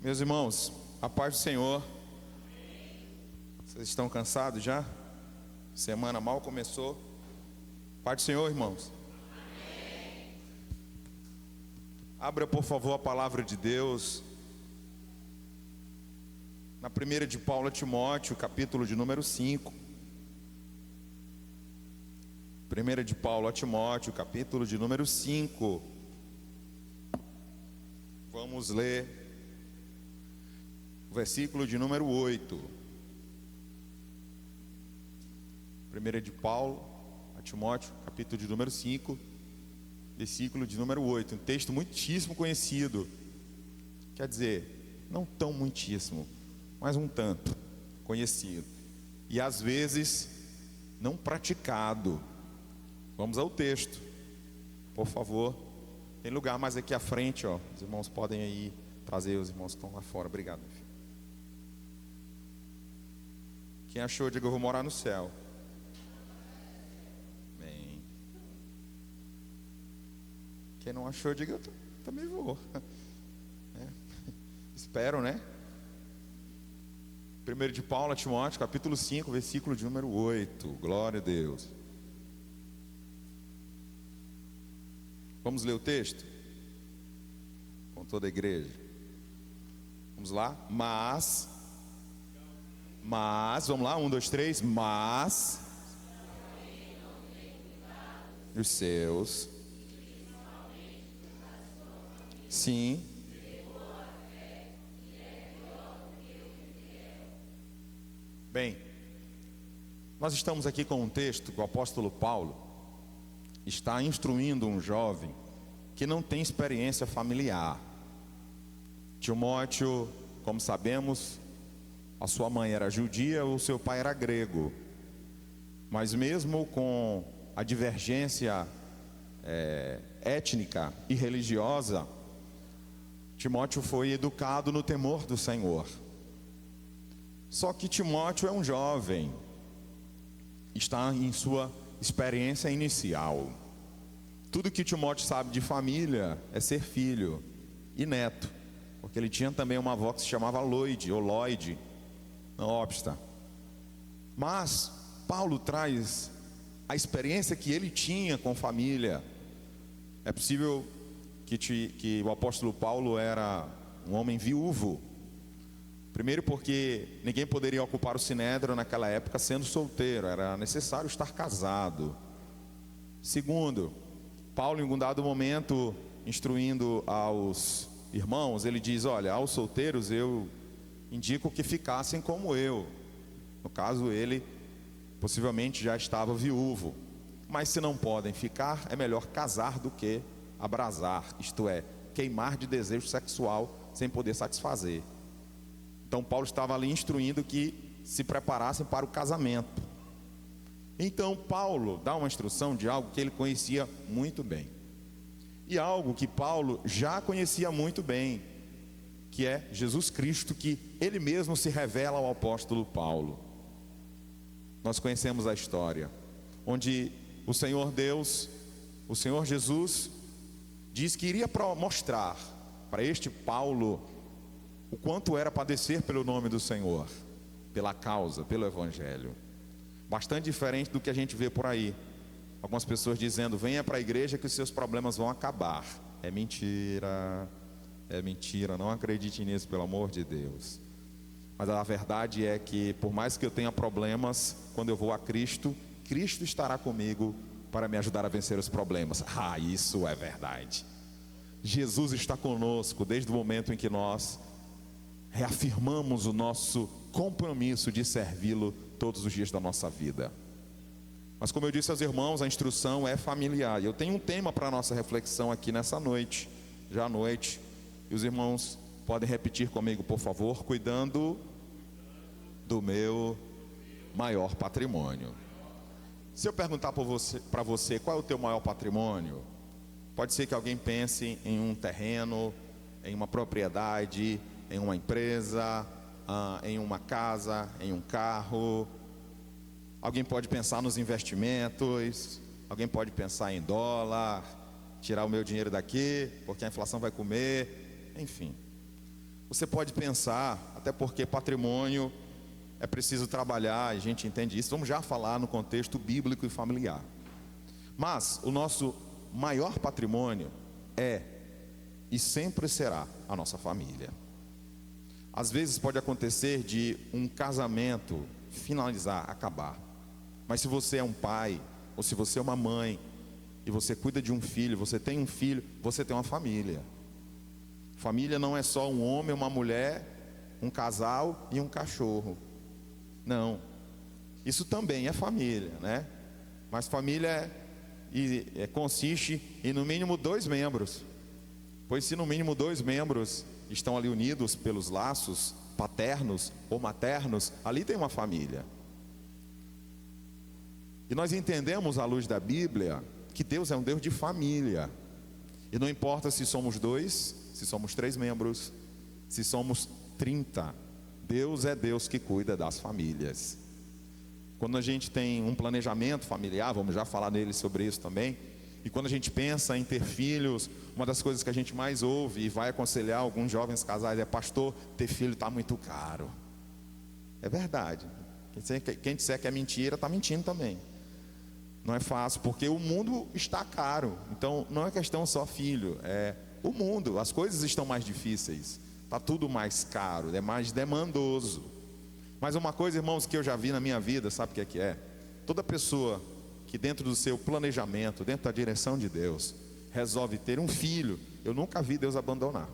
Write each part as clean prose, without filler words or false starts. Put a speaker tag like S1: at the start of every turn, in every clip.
S1: Meus irmãos, a paz do Senhor. Vocês estão cansados já? Semana mal começou. Paz do Senhor, irmãos. Abra, por favor, a palavra de Deus na primeira de Paulo a Timóteo, capítulo de número 5. Primeira de Paulo a Timóteo, capítulo de número 5. Vamos ler o versículo de número 8. Primeira de Paulo a Timóteo, capítulo de número 5, versículo de número 8. Um texto muitíssimo conhecido. Quer dizer, não tão muitíssimo, mas um tanto conhecido. E às vezes não praticado. Vamos ao texto, por favor. Tem lugar mais aqui à frente, ó. Os irmãos podem aí trazer os irmãos que estão lá fora. Obrigado, meu filho. Quem achou, diga: eu vou morar no céu. Bem. Quem não achou, diga: eu também vou. Espero, né? 1 de Paulo a Timóteo, capítulo 5, versículo de número 8. Glória a Deus. Vamos ler o texto? Com toda a igreja. Vamos lá? Mas, vamos lá? 1, 2, 3. Mas os seus, sim, bem, nós estamos aqui com um texto que o apóstolo Paulo está instruindo um jovem que não tem experiência familiar. Timóteo, como sabemos, a sua mãe era judia, o seu pai era grego. Mas mesmo com a divergência étnica e religiosa, Timóteo foi educado no temor do Senhor. Só que Timóteo é um jovem, está em sua experiência inicial. Tudo que Timóteo sabe de família é ser filho e neto, porque ele tinha também uma avó que se chamava Loide, ou Lloyd, não obsta. Mas Paulo traz a experiência que ele tinha com família. É possível que o apóstolo Paulo era um homem viúvo. Primeiro porque ninguém poderia ocupar o sinédrio naquela época sendo solteiro, era necessário estar casado. Segundo, Paulo, em um dado momento, instruindo aos irmãos, ele diz: olha, aos solteiros eu indico que ficassem como eu. No caso, ele possivelmente já estava viúvo. Mas se não podem ficar, é melhor casar do que abrasar, isto é, queimar de desejo sexual sem poder satisfazer. Então Paulo estava ali instruindo que se preparassem para o casamento. Então Paulo dá uma instrução de algo que ele conhecia muito bem, e algo que Paulo já conhecia muito bem, que é Jesus Cristo, que ele mesmo se revela ao apóstolo Paulo. Nós conhecemos a história, onde o Senhor Deus, o Senhor Jesus, diz que iria mostrar para este Paulo o quanto era padecer pelo nome do Senhor, pela causa, pelo Evangelho. Bastante diferente do que a gente vê por aí. Algumas pessoas dizendo: venha para a igreja que os seus problemas vão acabar. É mentira, não acredite nisso, pelo amor de Deus. Mas a verdade é que, por mais que eu tenha problemas, quando eu vou a Cristo, Cristo estará comigo para me ajudar a vencer os problemas. Isso é verdade. Jesus está conosco desde o momento em que nós reafirmamos o nosso compromisso de servi-lo todos os dias da nossa vida. Mas como eu disse aos irmãos, a instrução é familiar. E eu tenho um tema para a nossa reflexão aqui nessa noite, já à noite. E os irmãos podem repetir comigo, por favor: cuidando do meu maior patrimônio. Se eu perguntar para você qual é o teu maior patrimônio, pode ser que alguém pense em um terreno, em uma propriedade, em uma empresa, em uma casa, em um carro. Alguém pode pensar nos investimentos, alguém pode pensar em dólar, tirar o meu dinheiro daqui, porque a inflação vai comer, enfim. Você pode pensar, até porque patrimônio é preciso trabalhar, a gente entende isso. Vamos já falar no contexto bíblico e familiar. Mas o nosso maior patrimônio é e sempre será a nossa família. Às vezes pode acontecer de um casamento finalizar, acabar. Mas se você é um pai, ou se você é uma mãe, e você cuida de um filho, você tem um filho, você tem uma família. Família não é só um homem, uma mulher, um casal e um cachorro. Não. Isso também é família, né? Mas família consiste em no mínimo 2 membros. Pois se no mínimo 2 membros estão ali unidos pelos laços paternos ou maternos, ali tem uma família. E nós entendemos à luz da Bíblia que Deus é um Deus de família. E não importa se somos 2, se somos 3 membros, se somos 30, Deus é Deus que cuida das famílias. Quando a gente tem um planejamento familiar, vamos já falar nele sobre isso também, e quando a gente pensa em ter filhos, uma das coisas que a gente mais ouve e vai aconselhar alguns jovens casais é: pastor, ter filho está muito caro. É verdade. Quem disser que é mentira, está mentindo também. Não é fácil, porque o mundo está caro. Então não é questão só filho, é o mundo, as coisas estão mais difíceis, está tudo mais caro, é mais demandoso. Mas uma coisa, irmãos, que eu já vi na minha vida, sabe o que é? Toda pessoa que dentro do seu planejamento, dentro da direção de Deus, resolve ter um filho, eu nunca vi Deus abandonar.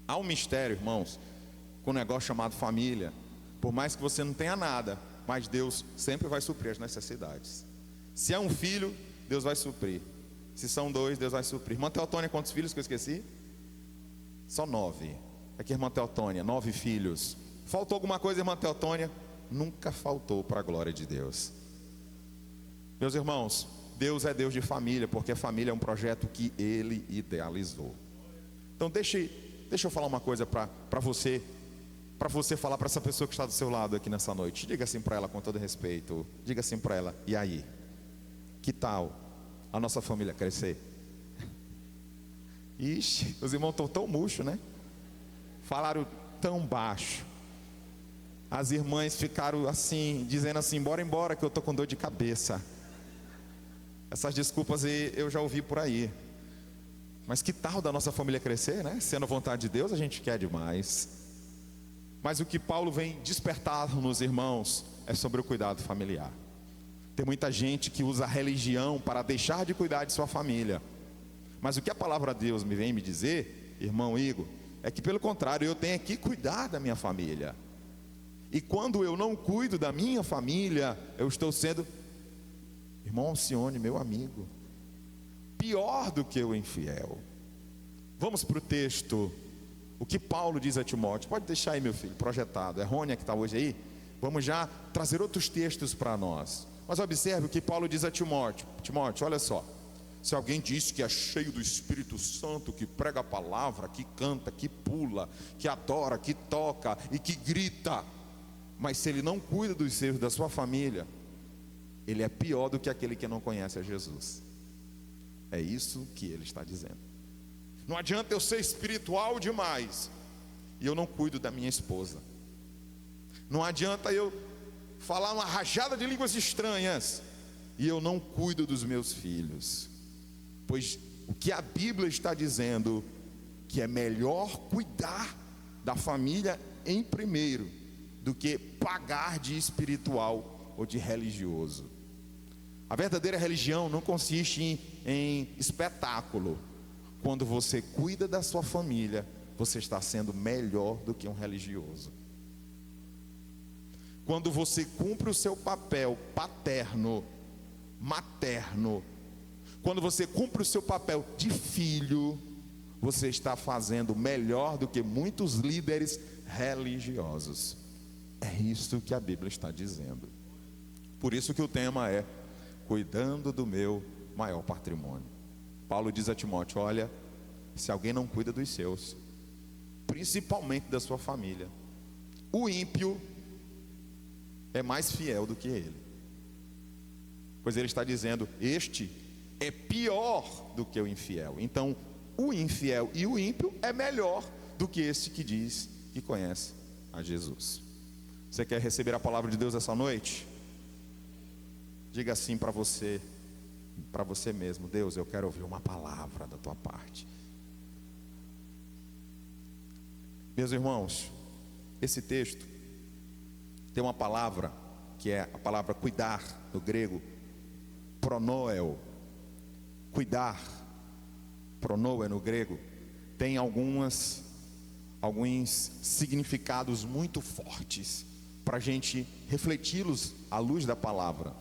S1: Há um mistério, irmãos, com um negócio chamado família. Por mais que você não tenha nada, mas Deus sempre vai suprir as necessidades. Se é um filho, Deus vai suprir. Se são 2, Deus vai suprir. Irmã Teotônia, quantos filhos que eu esqueci? Só 9. Aqui, irmã Teotônia, 9 filhos. Faltou alguma coisa, irmã Teotônia? Nunca faltou, para a glória de Deus. Meus irmãos, Deus é Deus de família, porque a família é um projeto que Ele idealizou. Então deixa eu falar uma coisa para você falar para essa pessoa que está do seu lado aqui nessa noite. Diga assim para ela com todo respeito. Diga assim para ela: e aí? Que tal a nossa família crescer? Ixi, os irmãos estão tão murchos, né? Falaram tão baixo. As irmãs ficaram assim, dizendo assim: bora embora que eu estou com dor de cabeça. Essas desculpas eu já ouvi por aí. Mas que tal da nossa família crescer, né? Sendo a vontade de Deus, a gente quer demais. Mas o que Paulo vem despertar nos irmãos é sobre o cuidado familiar. Tem muita gente que usa a religião para deixar de cuidar de sua família. Mas o que a palavra de Deus me vem me dizer, irmão Igor, é que pelo contrário, eu tenho que cuidar da minha família. E quando eu não cuido da minha família, eu estou sendo, irmão Alcione, meu amigo, pior do que o infiel. Vamos para o texto. O que Paulo diz a Timóteo? Pode deixar aí, meu filho, projetado. É Rônia que está hoje aí. Vamos já trazer outros textos para nós. Mas observe o que Paulo diz a Timóteo. Timóteo, olha só. Se alguém diz que é cheio do Espírito Santo, que prega a palavra, que canta, que pula, que adora, que toca e que grita, mas se ele não cuida dos seus, da sua família, ele é pior do que aquele que não conhece a Jesus. É isso que ele está dizendo. Não adianta eu ser espiritual demais e eu não cuido da minha esposa. Não adianta eu falar uma rajada de línguas estranhas e eu não cuido dos meus filhos. Pois o que a Bíblia está dizendo, que é melhor cuidar da família em primeiro, do que pagar de espiritual ou de religioso. A verdadeira religião não consiste em espetáculo. Quando você cuida da sua família, você está sendo melhor do que um religioso. Quando você cumpre o seu papel paterno, materno, quando você cumpre o seu papel de filho, você está fazendo melhor do que muitos líderes religiosos. É isso que a Bíblia está dizendo. Por isso que o tema é cuidando do meu maior patrimônio. Paulo diz a Timóteo: olha, se alguém não cuida dos seus, principalmente da sua família, o ímpio é mais fiel do que ele. Pois ele está dizendo: este é pior do que o infiel. Então o infiel e o ímpio é melhor do que este que diz que conhece a Jesus. Você quer receber a palavra de Deus essa noite? Diga assim para você mesmo: Deus, eu quero ouvir uma palavra da tua parte. Meus irmãos, esse texto tem uma palavra que é a palavra cuidar, no grego, pronoel. Cuidar, pronoel no grego, tem alguns significados muito fortes para a gente refleti-los à luz da palavra.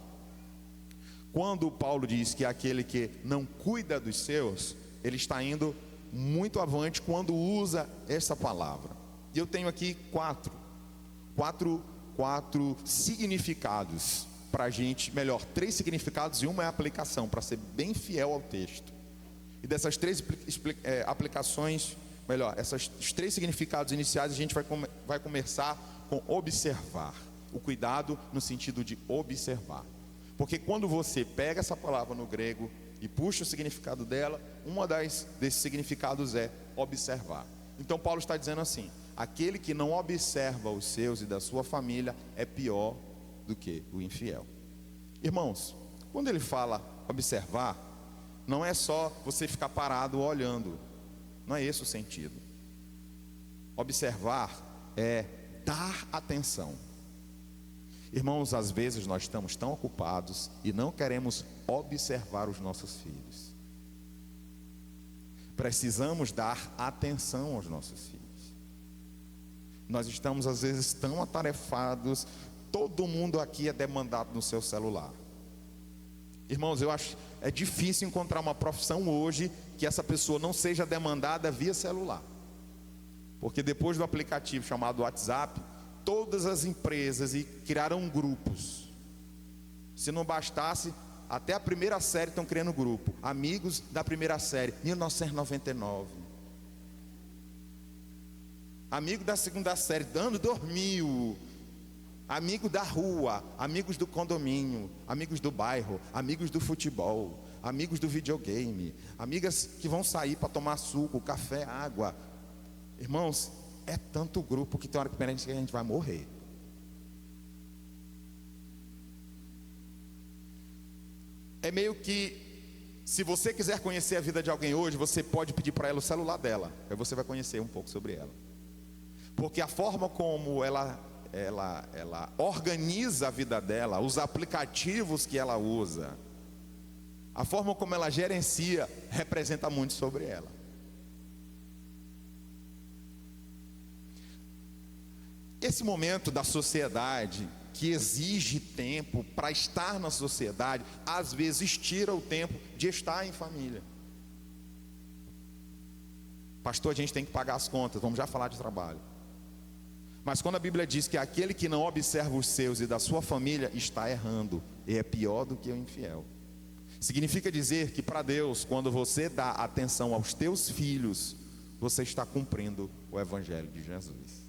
S1: Quando Paulo diz que aquele que não cuida dos seus, ele está indo muito avante quando usa essa palavra. E eu tenho aqui quatro significados para a gente, melhor, 3 significados e uma é a aplicação, para ser bem fiel ao texto. E dessas 3 aplicações, melhor, esses 3 significados iniciais, a gente vai começar com observar. O cuidado no sentido de observar. Porque quando você pega essa palavra no grego e puxa o significado dela, desses significados é observar. Então Paulo está dizendo assim: aquele que não observa os seus e da sua família é pior do que o infiel. Irmãos, quando ele fala observar, não é só você ficar parado olhando, não é esse o sentido. Observar é dar atenção. Irmãos, às vezes nós estamos tão ocupados e não queremos observar os nossos filhos. Precisamos dar atenção aos nossos filhos. Nós estamos às vezes tão atarefados, todo mundo aqui é demandado no seu celular. Irmãos, eu acho é difícil encontrar uma profissão hoje que essa pessoa não seja demandada via celular. Porque depois do aplicativo chamado WhatsApp, todas as empresas criaram grupos. Se não bastasse, até a primeira série estão criando grupo. Amigos da primeira série, 1999. Amigo da segunda série, ano 2000. Amigo da rua, amigos do condomínio, amigos do bairro, amigos do futebol, amigos do videogame, amigas que vão sair para tomar suco, café, água. Irmãos, é tanto grupo que tem hora que a gente vai morrer. É meio que, se você quiser conhecer a vida de alguém hoje, você pode pedir para ela o celular dela, aí você vai conhecer um pouco sobre ela. Porque a forma como ela organiza a vida dela, os aplicativos que ela usa, a forma como ela gerencia, representa muito sobre ela. Esse momento da sociedade que exige tempo para estar na sociedade, às vezes tira o tempo de estar em família. Pastor, a gente tem que pagar as contas, vamos já falar de trabalho. Mas quando a Bíblia diz que aquele que não observa os seus e da sua família está errando, e é pior do que o infiel. Significa dizer que para Deus, quando você dá atenção aos teus filhos, você está cumprindo o Evangelho de Jesus.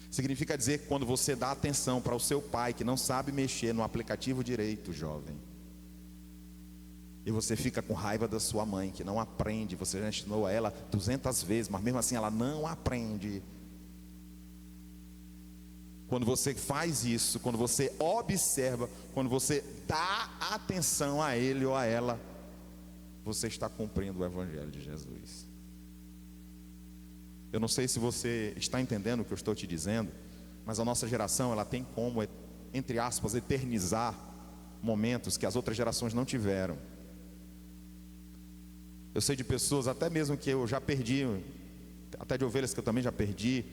S1: Significa dizer que quando você dá atenção para o seu pai que não sabe mexer no aplicativo direito, jovem, e você fica com raiva da sua mãe que não aprende, você já ensinou a ela 200 vezes, mas mesmo assim ela não aprende. Quando você faz isso, quando você observa, quando você dá atenção a ele ou a ela, você está cumprindo o Evangelho de Jesus. Eu não sei se você está entendendo o que eu estou te dizendo, mas a nossa geração, ela tem como, entre aspas, eternizar momentos que as outras gerações não tiveram. Eu sei de pessoas, até mesmo que eu já perdi, até de ovelhas que eu também já perdi.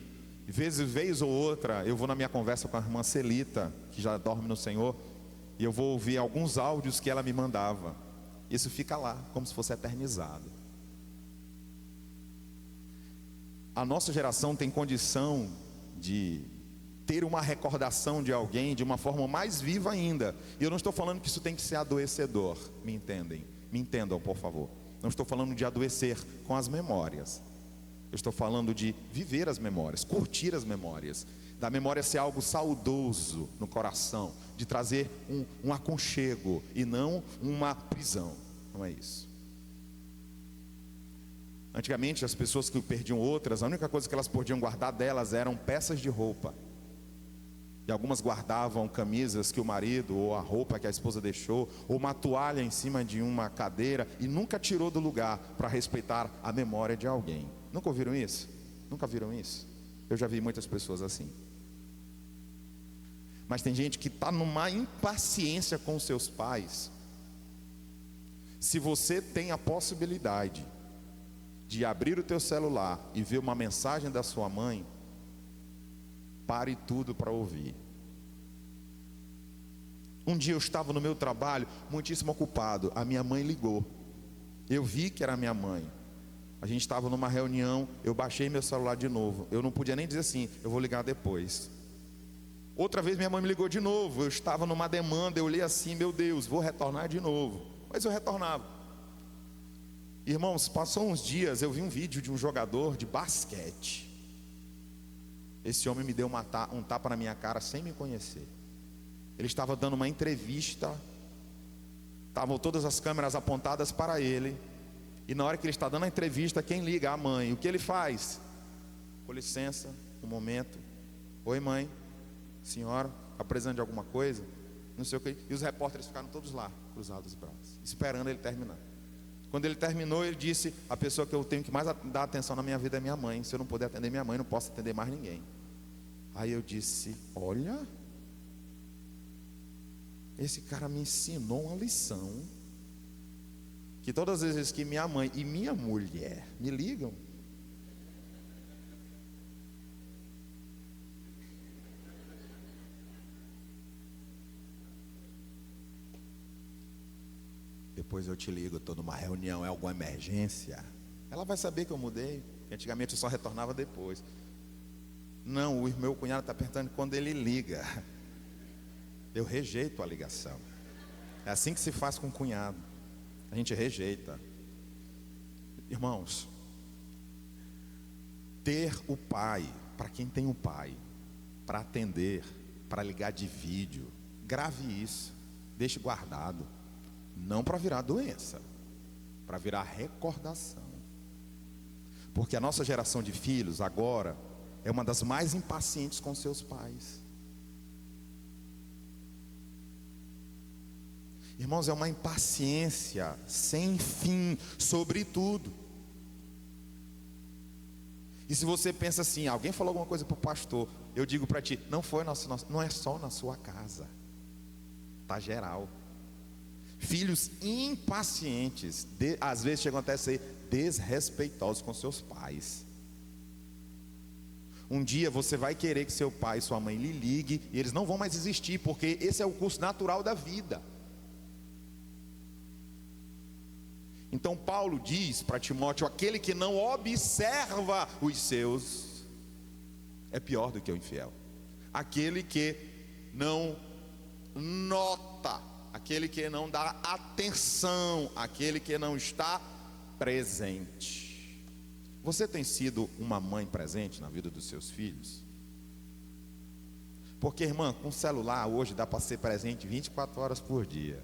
S1: E vez ou outra, eu vou na minha conversa com a irmã Celita, que já dorme no Senhor, e eu vou ouvir alguns áudios que ela me mandava. Isso fica lá, como se fosse eternizado. A nossa geração tem condição de ter uma recordação de alguém de uma forma mais viva ainda. E eu não estou falando que isso tem que ser adoecedor, me entendem? Me entendam, por favor. Não estou falando de adoecer com as memórias. Eu estou falando de viver as memórias, curtir as memórias. Da memória ser algo saudoso no coração, de trazer um aconchego e não uma prisão. Não é isso. Antigamente as pessoas que perdiam outras, a única coisa que elas podiam guardar delas eram peças de roupa. E algumas guardavam camisas que o marido, ou a roupa que a esposa deixou, ou uma toalha em cima de uma cadeira, e nunca tirou do lugar para respeitar a memória de alguém. Nunca ouviram isso? Nunca viram isso? Eu já vi muitas pessoas assim. Mas tem gente que está numa impaciência com seus pais. Se você tem a possibilidade de abrir o teu celular e ver uma mensagem da sua mãe, pare tudo para ouvir. Um dia eu estava no meu trabalho, muitíssimo ocupado. A minha mãe ligou. Eu vi que era minha mãe. A gente estava numa reunião, eu baixei meu celular de novo. Eu não podia nem dizer assim, eu vou ligar depois. Outra vez minha mãe me ligou de novo. Eu estava numa demanda, eu olhei assim, meu Deus, vou retornar de novo. Mas eu retornava. Irmãos, passou uns dias, eu vi um vídeo de um jogador de basquete. Esse homem me deu um tapa na minha cara sem me conhecer. Ele estava dando uma entrevista, estavam todas as câmeras apontadas para ele. E na hora que ele está dando a entrevista, quem liga? A mãe. O que ele faz? Com licença, um momento. Oi, mãe, senhora, está precisando de alguma coisa? Não sei o que. E os repórteres ficaram todos lá, cruzados os braços, esperando ele terminar. Quando ele terminou, ele disse: a pessoa que eu tenho que mais dar atenção na minha vida é minha mãe. Se eu não puder atender minha mãe, não posso atender mais ninguém. Aí eu disse: olha, esse cara me ensinou uma lição, que todas as vezes que minha mãe e minha mulher me ligam, depois eu te ligo, estou numa reunião, é alguma emergência, ela vai saber que eu mudei. Antigamente eu só retornava depois. Não, o meu cunhado está perguntando quando ele liga. Eu rejeito a ligação. É assim que se faz com o cunhado. A gente rejeita. Irmãos, ter o pai, para quem tem um pai, para atender, para ligar de vídeo, grave isso, deixe guardado. Não para virar doença, para virar recordação. Porque a nossa geração de filhos agora é uma das mais impacientes com seus pais. Irmãos, é uma impaciência sem fim sobre tudo. E se você pensa assim, alguém falou alguma coisa para o pastor, eu digo para ti, não é só na sua casa, está geral. Filhos impacientes, às vezes chegam até a ser desrespeitosos com seus pais. Um dia você vai querer que seu pai e sua mãe lhe liguem, e eles não vão mais existir, porque esse é o curso natural da vida. Então Paulo diz para Timóteo: aquele que não observa os seus é pior do que o infiel. Aquele que não nota, aquele que não dá atenção, aquele que não está presente. Você tem sido uma mãe presente na vida dos seus filhos? Porque, irmã, com o celular hoje dá para ser presente 24 horas por dia.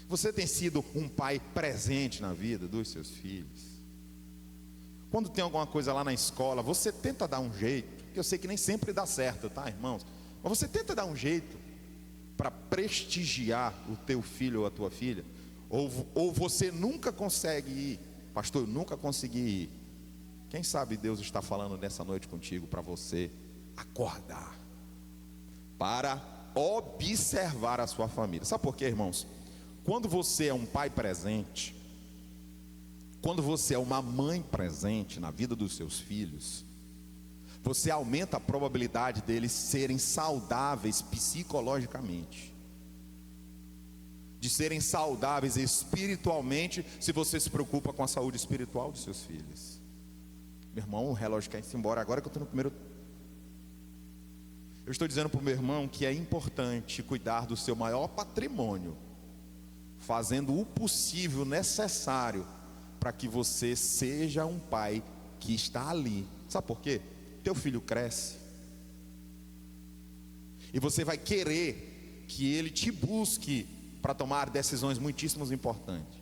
S1: Você tem sido um pai presente na vida dos seus filhos? Quando tem alguma coisa lá na escola, você tenta dar um jeito, que eu sei que nem sempre dá certo, tá, irmãos? Mas você tenta dar um jeito para prestigiar o teu filho ou a tua filha? Ou você nunca consegue ir? Pastor, eu nunca consegui ir. Quem sabe Deus está falando nessa noite contigo para você acordar, para observar a sua família. Sabe por quê, irmãos? Quando você é um pai presente, quando você é uma mãe presente na vida dos seus filhos, você aumenta a probabilidade deles serem saudáveis psicologicamente, de serem saudáveis espiritualmente, se você se preocupa com a saúde espiritual dos seus filhos. Meu irmão, o relógio quer ir embora agora que eu estou no primeiro. Eu estou dizendo para o meu irmão que é importante cuidar do seu maior patrimônio, fazendo o possível necessário para que você seja um pai que está ali. Sabe por quê? Teu filho cresce e você vai querer que ele te busque para tomar decisões muitíssimo importantes.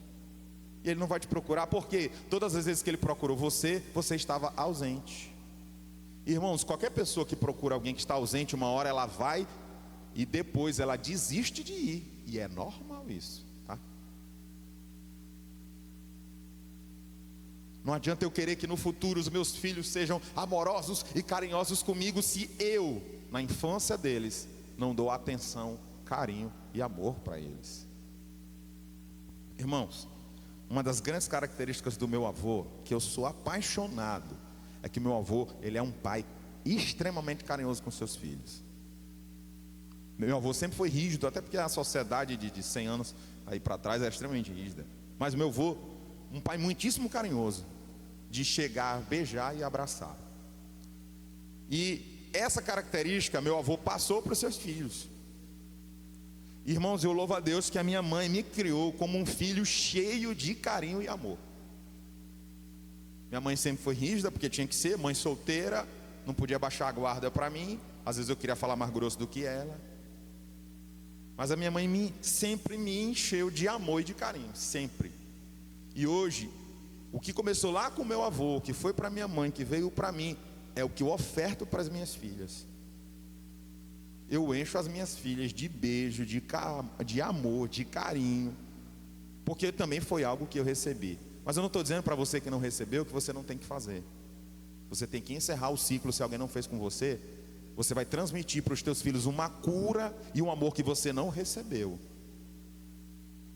S1: E Ele não vai te procurar porque todas as vezes que Ele procurou você, você estava ausente. Irmãos, qualquer pessoa que procura alguém que está ausente, uma hora ela vai e depois ela desiste de ir. E é normal isso, tá? Não adianta eu querer que no futuro os meus filhos sejam amorosos e carinhosos comigo se eu, na infância deles, não dou atenção, carinho e amor para eles. Irmãos, uma das grandes características do meu avô, que eu sou apaixonado, é que meu avô, ele é um pai extremamente carinhoso com seus filhos. Meu avô sempre foi rígido, até porque a sociedade de 100 anos aí para trás era extremamente rígida. Mas meu avô, um pai muitíssimo carinhoso, de chegar, beijar e abraçar. E essa característica meu avô passou para os seus filhos. Irmãos, eu louvo a Deus que a minha mãe me criou como um filho cheio de carinho e amor. Minha mãe sempre foi rígida, porque tinha que ser, mãe solteira, não podia baixar a guarda para mim. Às vezes eu queria falar mais grosso do que ela. Mas a minha mãe sempre me encheu de amor e de carinho, sempre. E hoje, o que começou lá com o meu avô, que foi para minha mãe, que veio para mim, é o que eu oferto para as minhas filhas. Eu encho as minhas filhas de beijo, de amor, de carinho, porque também foi algo que eu recebi. Mas eu não estou dizendo para você que não recebeu que você não tem que fazer. Você tem que encerrar o ciclo. Se alguém não fez com você, você vai transmitir para os teus filhos uma cura e um amor que você não recebeu.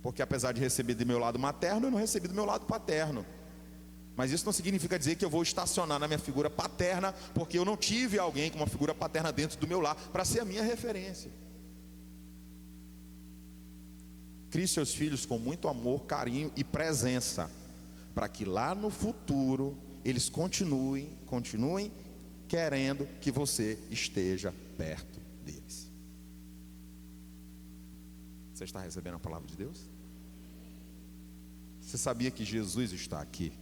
S1: Porque apesar de receber do meu lado materno, eu não recebi do meu lado paterno. Mas isso não significa dizer que eu vou estacionar na minha figura paterna, porque eu não tive alguém com uma figura paterna dentro do meu lar para ser a minha referência. Crie seus filhos com muito amor, carinho e presença, para que lá no futuro eles continuem querendo que você esteja perto deles. Você está recebendo a palavra de Deus? Você sabia que Jesus está aqui?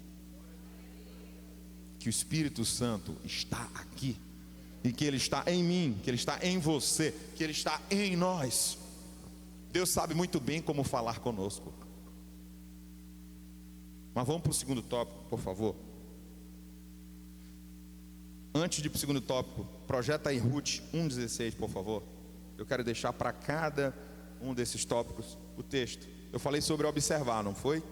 S1: Que o Espírito Santo está aqui? E que Ele está em mim, que Ele está em você, que Ele está em nós. Deus sabe muito bem como falar conosco. Mas vamos para o segundo tópico, por favor. Antes de ir para o segundo tópico, projeta aí Ruth 1,16, por favor. Eu quero deixar para cada um desses tópicos o texto. Eu falei sobre observar, não foi?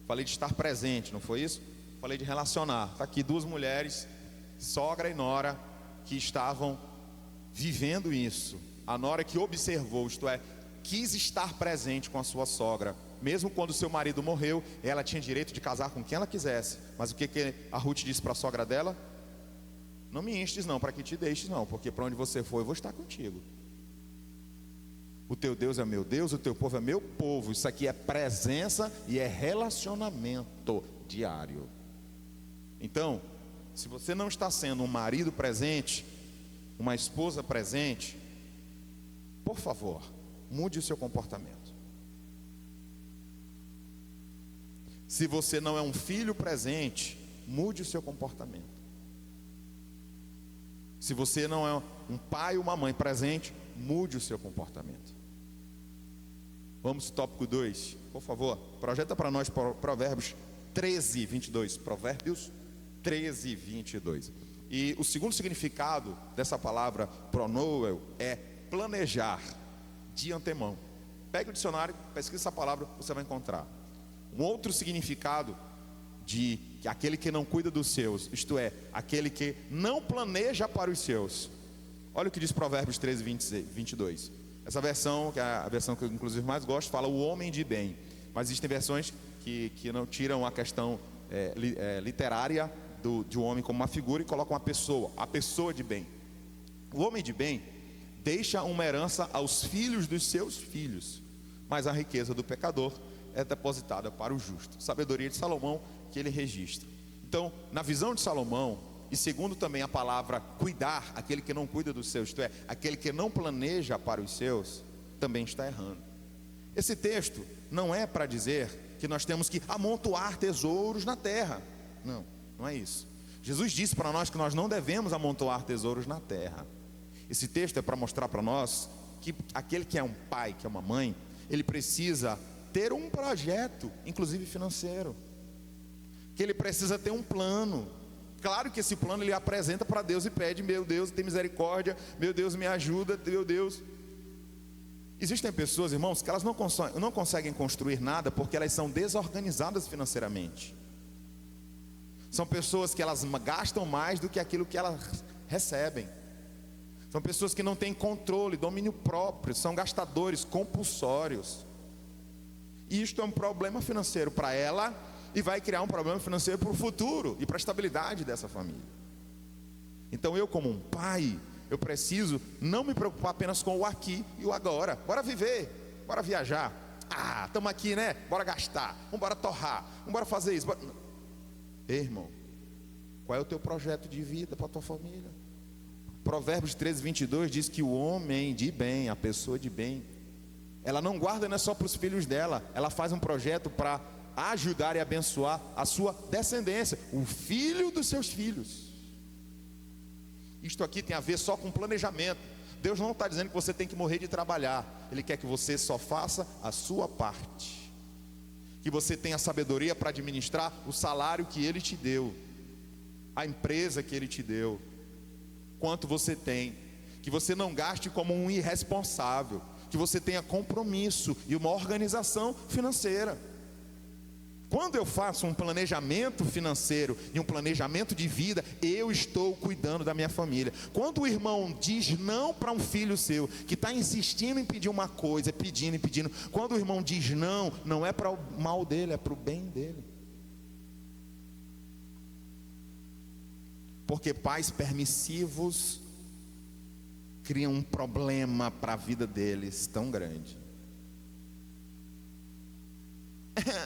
S1: Falei de estar presente, não foi isso? Falei de relacionar. Está aqui duas mulheres, sogra e nora, que estavam vivendo isso. A nora que observou, isto é, quis estar presente com a sua sogra. Mesmo quando seu marido morreu, ela tinha direito de casar com quem ela quisesse. Mas o que a Ruth disse para a sogra dela? Não me instes não, para que te deixes não, porque para onde você for eu vou estar contigo. O teu Deus é meu Deus, o teu povo é meu povo. Isso aqui é presença e é relacionamento diário. Então, se você não está sendo um marido presente, uma esposa presente, por favor, mude o seu comportamento. Se você não é um filho presente, mude o seu comportamento. Se você não é um pai ou uma mãe presente, mude o seu comportamento. Vamos ao tópico 2, por favor. Projeta para nós Provérbios 13, 22. Provérbios 13, 22. E o segundo significado dessa palavra pronoel é planejar de antemão. Pegue o dicionário, pesquise essa palavra, você vai encontrar. Um outro significado de que aquele que não cuida dos seus, isto é, aquele que não planeja para os seus. Olha o que diz Provérbios 13, 22. Essa versão, que é a versão que eu inclusive mais gosto, fala o homem de bem. Mas existem versões que não tiram a questão literária de um homem como uma figura e colocam a pessoa de bem. O homem de bem deixa uma herança aos filhos dos seus filhos, mas a riqueza do pecador é depositada para o justo. Sabedoria de Salomão que ele registra. Então, na visão de Salomão, e segundo também a palavra cuidar, aquele que não cuida dos seus, isto é, aquele que não planeja para os seus, também está errando. Esse texto não é para dizer que nós temos que amontoar tesouros na terra. Não, não é isso. Jesus disse para nós que nós não devemos amontoar tesouros na terra. Esse texto é para mostrar para nós que aquele que é um pai, que é uma mãe, ele precisa ter um projeto, inclusive financeiro, que ele precisa ter um plano. Claro que esse plano ele apresenta para Deus e pede: meu Deus, tem misericórdia, meu Deus, me ajuda, meu Deus. Existem pessoas, irmãos, que elas não conseguem construir nada porque elas são desorganizadas financeiramente. São pessoas que elas gastam mais do que aquilo que elas recebem. São pessoas que não têm controle, domínio próprio, são gastadores compulsórios. E isto é um problema financeiro para ela e vai criar um problema financeiro para o futuro e para a estabilidade dessa família. Então eu, como um pai, eu preciso não me preocupar apenas com o aqui e o agora. Bora viver, bora viajar. Estamos aqui, né? Bora gastar, vamos bora torrar, vamos bora fazer isso. Ei, irmão, qual é o teu projeto de vida para a tua família? Provérbios 13:22 diz que o homem de bem, a pessoa de bem, ela não guarda, não é só para os filhos dela, ela faz um projeto para ajudar e abençoar a sua descendência, o filho dos seus filhos. Isto aqui tem a ver só com planejamento. Deus não está dizendo que você tem que morrer de trabalhar. Ele quer que você só faça a sua parte, que você tenha sabedoria para administrar o salário que Ele te deu, a empresa que Ele te deu, quanto você tem, que você não gaste como um irresponsável, que você tenha compromisso e uma organização financeira. Quando eu faço um planejamento financeiro e um planejamento de vida, eu estou cuidando da minha família. Quando o irmão diz não para um filho seu, que está insistindo em pedir uma coisa, pedindo, quando o irmão diz não, não é para o mal dele, é para o bem dele. Porque pais permissivos criam um problema para a vida deles tão grande.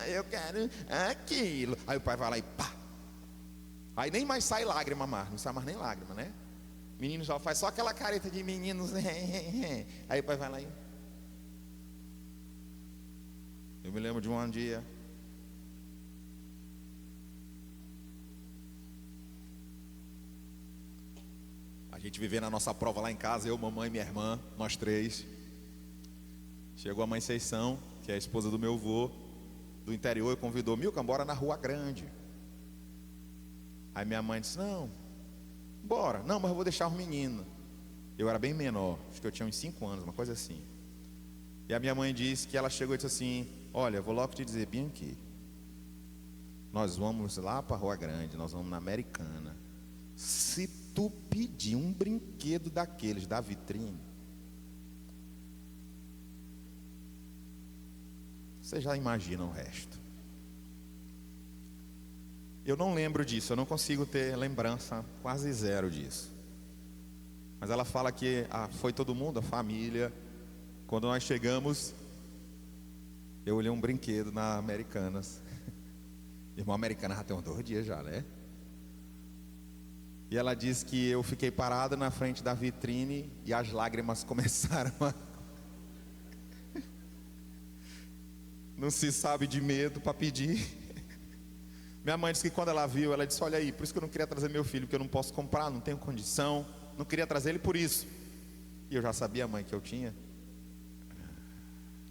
S1: Eu quero aquilo. Aí o pai vai lá e pá. Aí nem mais sai lágrima mais, não sai mais nem lágrima, né? O menino já faz só aquela careta de meninos. Aí o pai vai lá e... Eu me lembro de um dia, a gente vivendo a nossa prova lá em casa, eu, mamãe e minha irmã, nós três. Chegou a mãe Seição, que é a esposa do meu avô, do interior, e convidou: Milka, bora na Rua Grande. Aí minha mãe disse: não, bora. Não, mas eu vou deixar os meninos. Eu era bem menor, acho que eu tinha uns 5 anos, uma coisa assim. E a minha mãe disse que ela chegou e disse assim: olha, vou logo te dizer bem aqui, nós vamos lá para a Rua Grande, nós vamos na Americana. Se tu pedir um brinquedo daqueles da vitrine, você já imagina o resto. Eu não lembro disso, eu não consigo ter lembrança, quase zero disso. Mas ela fala que foi todo mundo, a família. Quando nós chegamos, eu olhei um brinquedo na Americanas. Irmão, Americana já tem uns 2 dias já, né? E ela disse que eu fiquei parado na frente da vitrine e as lágrimas começaram a... Não se sabe de medo para pedir. Minha mãe disse que quando ela viu, ela disse: olha aí, por isso que eu não queria trazer meu filho, porque eu não posso comprar, não tenho condição, não queria trazer ele por isso. E eu já sabia, mãe, que eu tinha.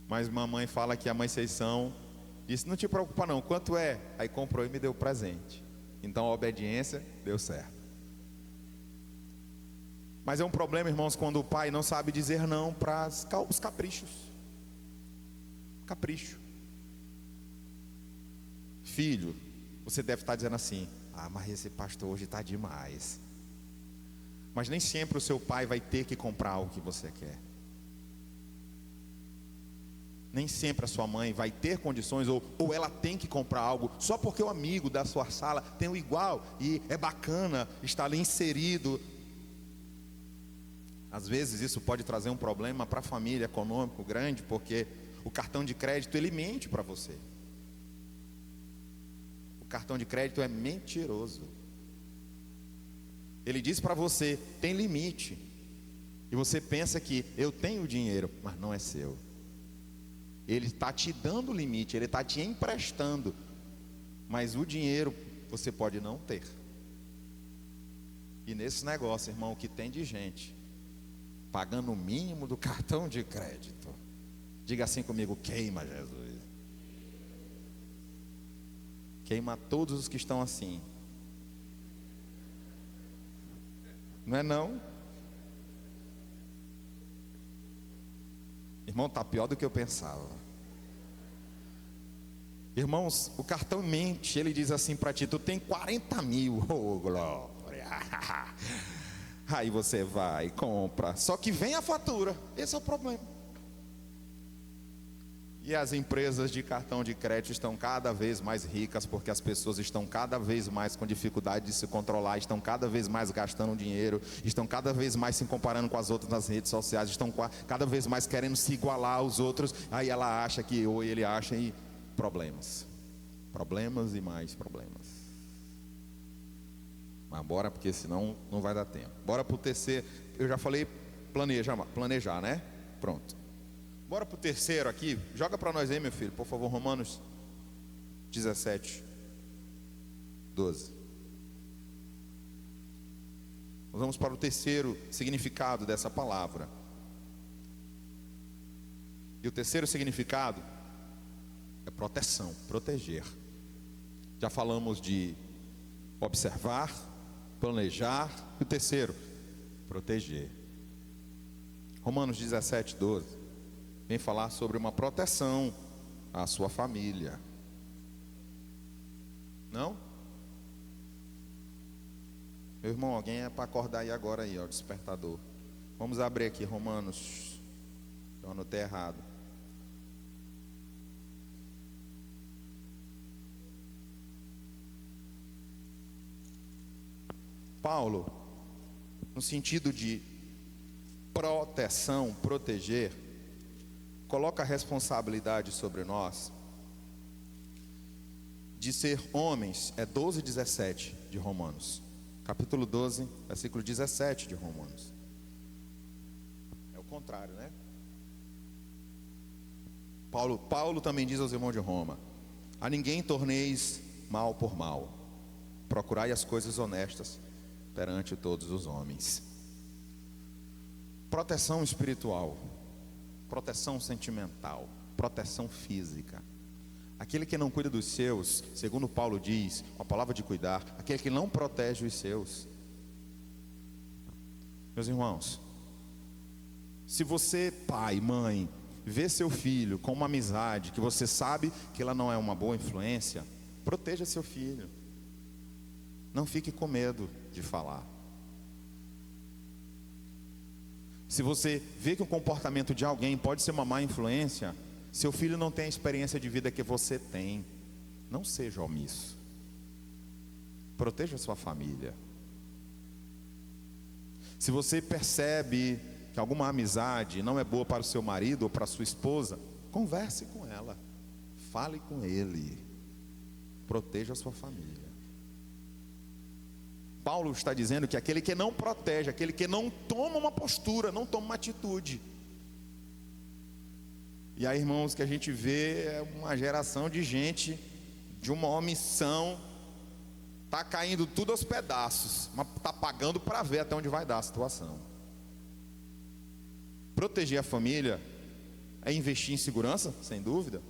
S1: Mas mamãe fala que a mãe Seição disse: não te preocupa não, quanto é? Aí comprou e me deu presente. Então a obediência deu certo. Mas é um problema, irmãos, quando o pai não sabe dizer não para os caprichos. Capricho. Filho, você deve estar dizendo assim: mas esse pastor hoje está demais. Mas nem sempre o seu pai vai ter que comprar o que você quer. Nem sempre a sua mãe vai ter condições, ou ela tem que comprar algo só porque o amigo da sua sala tem o igual e é bacana estar ali inserido. Às vezes isso pode trazer um problema para a família, econômico grande, porque o cartão de crédito ele mente para você. O cartão de crédito é mentiroso. Ele diz para você: tem limite. E você pensa que eu tenho dinheiro, mas não é seu. Ele está te dando limite, ele está te emprestando, mas o dinheiro você pode não ter. E nesse negócio, irmão, o que tem de gente pagando o mínimo do cartão de crédito, diga assim comigo: queima, Jesus. Queima todos os que estão assim. Não é não? Irmão, está pior do que eu pensava. Irmãos, o cartão mente, ele diz assim para ti: tu tem 40 mil, oh glória. Aí você vai e compra, só que vem a fatura, esse é o problema. E as empresas de cartão de crédito estão cada vez mais ricas, porque as pessoas estão cada vez mais com dificuldade de se controlar, estão cada vez mais gastando dinheiro, estão cada vez mais se comparando com as outras nas redes sociais, estão cada vez mais querendo se igualar aos outros. Aí ela acha que, ou ele acha, e problemas e mais problemas. Mas bora, porque senão não vai dar tempo. Bora para o terceiro. Eu já falei planejar, né? Pronto. Bora para o terceiro aqui. Joga para nós aí, meu filho, por favor. Romanos 17, 12. Nós vamos para o terceiro significado dessa palavra. E o terceiro significado é proteção, proteger. Já falamos de observar, planejar. E o terceiro, proteger. Romanos 17, 12. Vem falar sobre uma proteção à sua família. Não? Meu irmão, alguém é para acordar aí agora aí, ó, o despertador. Vamos abrir aqui Romanos. Eu anotei errado. Paulo, no sentido de proteção, proteger, coloca a responsabilidade sobre nós de ser homens. É 12, 17 de Romanos, capítulo 12, versículo 17 de Romanos. É o contrário, né? Paulo também diz aos irmãos de Roma: a ninguém torneis mal por mal, procurai as coisas honestas perante todos os homens. Proteção espiritual, proteção sentimental, proteção física. Aquele que não cuida dos seus, segundo Paulo diz, com a palavra de cuidar, aquele que não protege os seus. Meus irmãos, se você, pai, mãe, vê seu filho com uma amizade que você sabe que ela não é uma boa influência, proteja seu filho. Não fique com medo de falar. Se você vê que o comportamento de alguém pode ser uma má influência, seu filho não tem a experiência de vida que você tem, não seja omisso. Proteja a sua família. Se você percebe que alguma amizade não é boa para o seu marido ou para a sua esposa, converse com ela, fale com ele, proteja a sua família. Paulo está dizendo que aquele que não protege, aquele que não toma uma postura, não toma uma atitude. E aí, irmãos, que a gente vê é uma geração de gente de uma omissão, está caindo tudo aos pedaços, mas está pagando para ver até onde vai dar a situação. Proteger a família é investir em segurança, sem dúvida.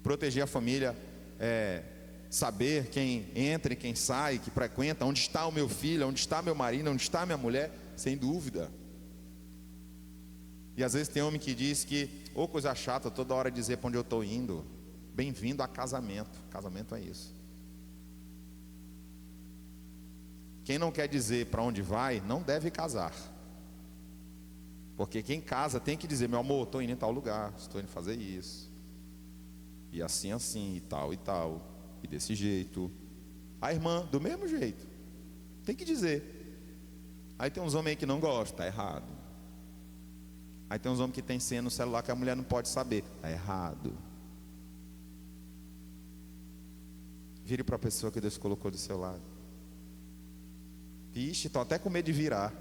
S1: Proteger a família é saber quem entra e quem sai, que frequenta, onde está o meu filho, onde está meu marido, onde está minha mulher, sem dúvida. E às vezes tem homem que diz que, ô coisa chata, toda hora dizer para onde eu estou indo. Bem-vindo a casamento. Casamento é isso. Quem não quer dizer para onde vai, não deve casar. Porque quem casa tem que dizer: meu amor, estou indo em tal lugar, estou indo fazer isso, e assim, e tal, e desse jeito. A irmã, do mesmo jeito, tem que dizer. Aí tem uns homens aí que não gostam, está errado. Aí tem uns homens que tem senha no celular que a mulher não pode saber, está errado. Vire para a pessoa que Deus colocou do seu lado. Ixi, estou até com medo de virar.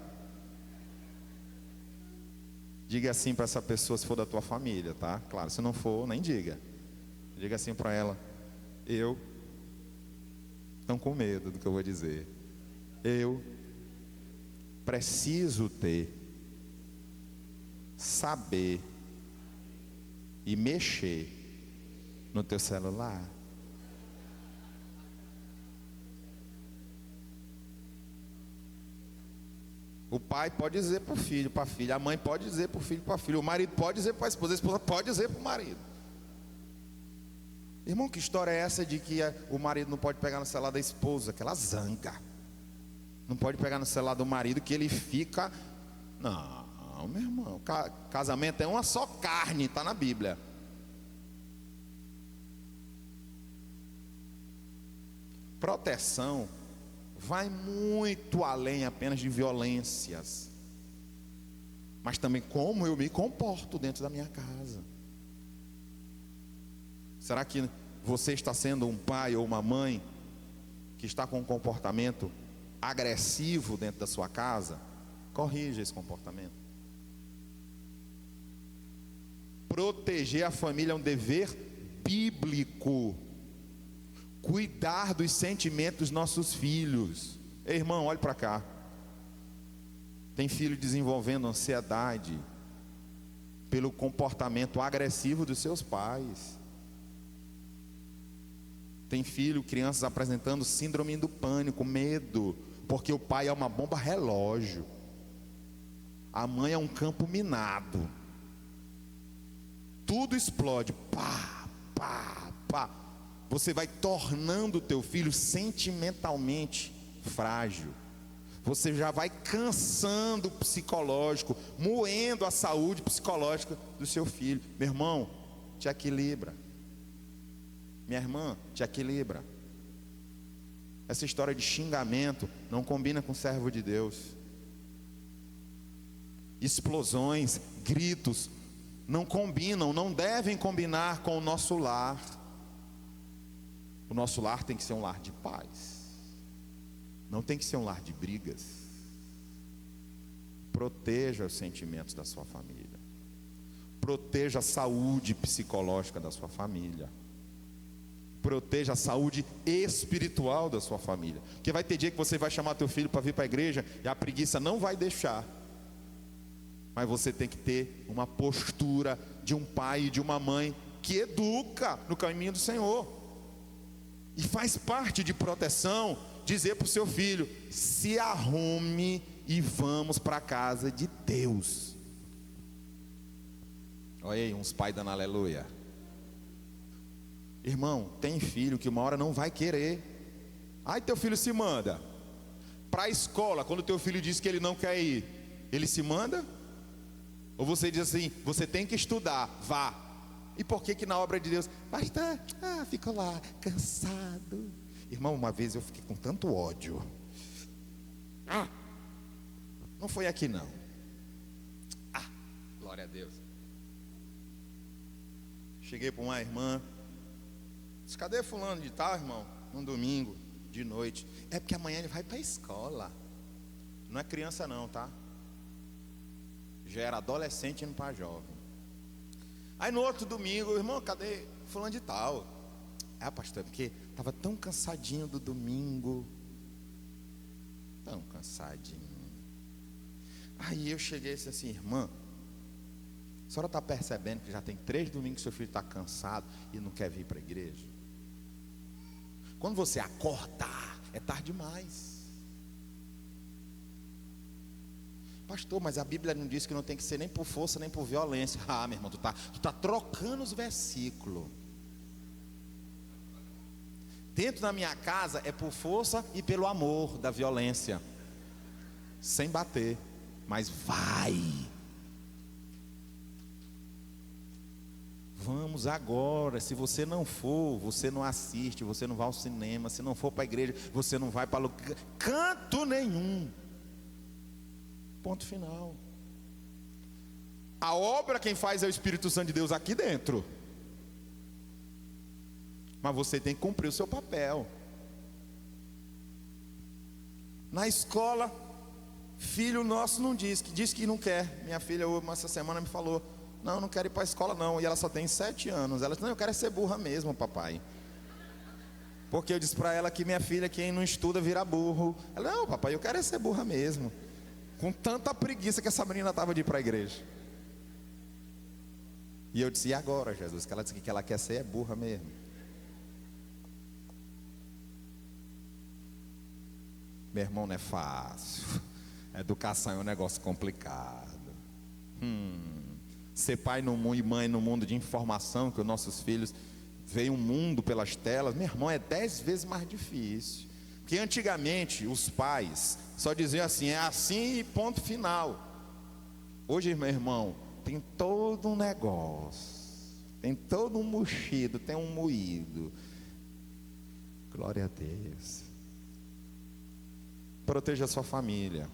S1: Diga assim para essa pessoa, se for da tua família, tá? Claro, se não for, nem diga. Diga assim para ela: eu, estão com medo do que eu vou dizer, eu preciso saber e mexer no teu celular. O pai pode dizer para o filho, para a filha. A mãe pode dizer para o filho, para a filha. O marido pode dizer para a esposa pode dizer para o marido. Irmão, que história é essa de que o marido não pode pegar no celular da esposa, que ela zanga? Não pode pegar no celular do marido, que ele fica... Não, meu irmão, casamento é uma só carne, está na Bíblia. Proteção vai muito além apenas de violências, mas também como eu me comporto dentro da minha casa. Será que você está sendo um pai ou uma mãe que está com um comportamento agressivo dentro da sua casa? Corrija esse comportamento. Proteger a família é um dever bíblico. Cuidar dos sentimentos dos nossos filhos. Ei, irmão, olhe para cá. Tem filho desenvolvendo ansiedade pelo comportamento agressivo dos seus pais. Tem filho, crianças apresentando síndrome do pânico, medo, porque o pai é uma bomba relógio, a mãe é um campo minado. Tudo explode, pá, pá, pá. Você vai tornando o teu filho sentimentalmente frágil. Você já vai cansando o psicológico, moendo a saúde psicológica do seu filho. Meu irmão, te equilibra. Minha irmã, te equilibra. Essa história de xingamento não combina com o servo de Deus. Explosões, gritos, não combinam, não devem combinar com o nosso lar. O nosso lar tem que ser um lar de paz, não tem que ser um lar de brigas. Proteja os sentimentos da sua família, proteja a saúde psicológica da sua família, proteja a saúde espiritual da sua família. Porque vai ter dia que você vai chamar teu filho para vir para a igreja e a preguiça não vai deixar. Mas você tem que ter uma postura de um pai e de uma mãe que educa no caminho do Senhor. E faz parte de proteção dizer para o seu filho: se arrume e vamos para a casa de Deus. Olha aí, uns pais dando aleluia. Irmão, tem filho que uma hora não vai querer. Aí teu filho se manda para a escola. Quando teu filho diz que ele não quer ir, ele se manda? Ou você diz assim: você tem que estudar, vá. E por que na obra de Deus? Pastor, ficou lá, cansado. Irmão, uma vez eu fiquei com tanto ódio. Não foi aqui não. Glória a Deus. Cheguei para uma irmã, disse: cadê fulano de tal, irmão? Num domingo, de noite. É porque amanhã ele vai para a escola. Não é criança não, tá? Já era adolescente indo para jovem. Aí no outro domingo: irmão, cadê fulano de tal? Pastor, é porque estava tão cansadinho do domingo. Tão cansadinho. Aí eu cheguei e disse assim: irmã, a senhora está percebendo que já tem 3 domingos que seu filho está cansado e não quer vir para a igreja? Quando você acordar, é tarde demais. Pastor, mas a Bíblia não diz que não tem que ser nem por força nem por violência. Meu irmão, tu tá trocando os versículos. Dentro da minha casa é por força e pelo amor da violência, sem bater, mas vai. Vamos agora. Se você não for, você não assiste, você não vai ao cinema. Se não for para a igreja, você não vai para canto nenhum. Ponto final. A obra quem faz é o Espírito Santo de Deus aqui dentro. Mas você tem que cumprir o seu papel. Na escola, filho nosso não diz que não quer. Minha filha essa semana me falou: não quero ir para a escola não. E ela só tem 7 anos. Ela disse: não, eu quero ser burra mesmo, papai. Porque eu disse para ela que minha filha, quem não estuda vira burro. Ela: não, papai, eu quero ser burra mesmo. Com tanta preguiça que essa menina estava de ir para a igreja. E eu disse: e agora, Jesus? Que ela disse que ela quer ser burra mesmo. Meu irmão, não é fácil. Educação é um negócio complicado. Ser pai no mundo e mãe no mundo de informação, que os nossos filhos veem o mundo pelas telas, meu irmão, é 10 vezes mais difícil. Porque antigamente os pais só diziam assim, é assim e ponto final. Hoje, meu irmão, tem todo um negócio, tem todo um mochido, tem um moído. Glória a Deus. Proteja a sua família.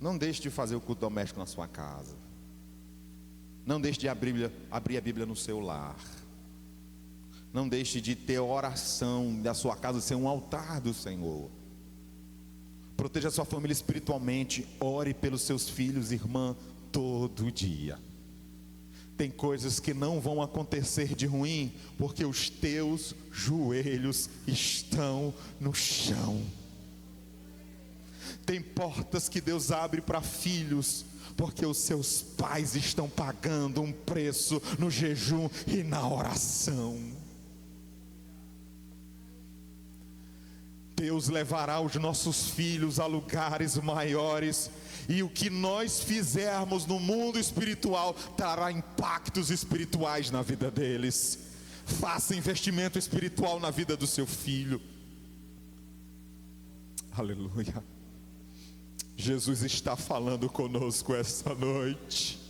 S1: Não deixe de fazer o culto doméstico na sua casa. Não deixe de abrir a Bíblia no seu lar. Não deixe de ter oração da sua casa ser um altar do Senhor. Proteja a sua família espiritualmente. Ore pelos seus filhos, irmã, todo dia. Tem coisas que não vão acontecer de ruim, porque os teus joelhos estão no chão. Tem portas que Deus abre para filhos, porque os seus pais estão pagando um preço no jejum e na oração. Deus levará os nossos filhos a lugares maiores, e o que nós fizermos no mundo espiritual trará impactos espirituais na vida deles. Faça investimento espiritual na vida do seu filho. Aleluia. Jesus está falando conosco esta noite.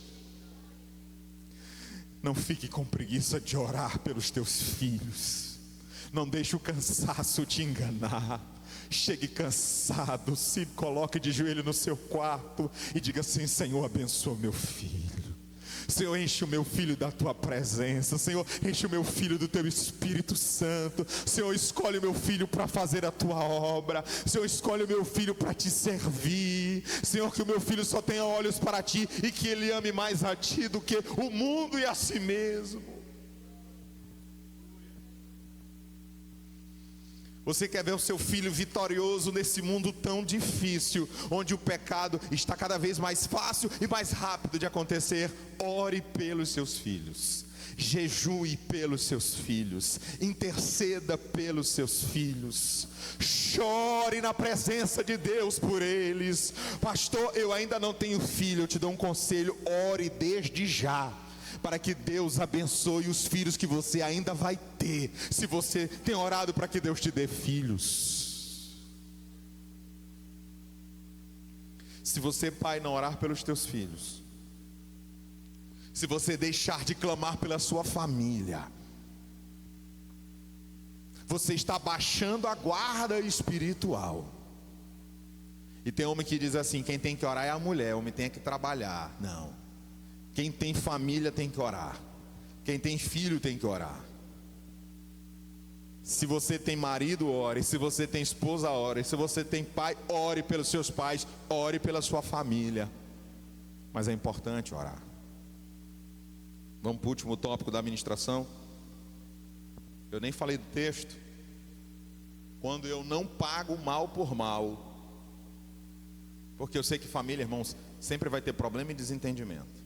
S1: Não fique com preguiça de orar pelos teus filhos. Não deixe o cansaço te enganar. Chegue cansado, se coloque de joelho no seu quarto e diga assim: Senhor, abençoa meu filho. Senhor, enche o meu filho da tua presença. Senhor, enche o meu filho do teu Espírito Santo. Senhor, escolhe o meu filho para fazer a tua obra. Senhor, escolhe o meu filho para te servir. Senhor, que o meu filho só tenha olhos para ti e que ele ame mais a ti do que o mundo e a si mesmo. Você quer ver o seu filho vitorioso nesse mundo tão difícil, onde o pecado está cada vez mais fácil e mais rápido de acontecer? Ore pelos seus filhos, jejue pelos seus filhos, interceda pelos seus filhos, chore na presença de Deus por eles. Pastor, eu ainda não tenho filho, eu te dou um conselho: ore desde já, para que Deus abençoe os filhos que você ainda vai ter, se você tem orado para que Deus te dê filhos. Se você, pai, não orar pelos teus filhos, se você deixar de clamar pela sua família, você está baixando a guarda espiritual. E tem homem que diz assim: quem tem que orar é a mulher, o homem tem que trabalhar. Não. Quem tem família tem que orar. Quem tem filho tem que orar. Se você tem marido, ore. Se você tem esposa, ore. Se você tem pai, ore pelos seus pais. Ore pela sua família. Mas é importante orar. Vamos para o último tópico da ministração. Eu nem falei do texto. Quando eu não pago mal por mal. Porque eu sei que família, irmãos, sempre vai ter problema e desentendimento.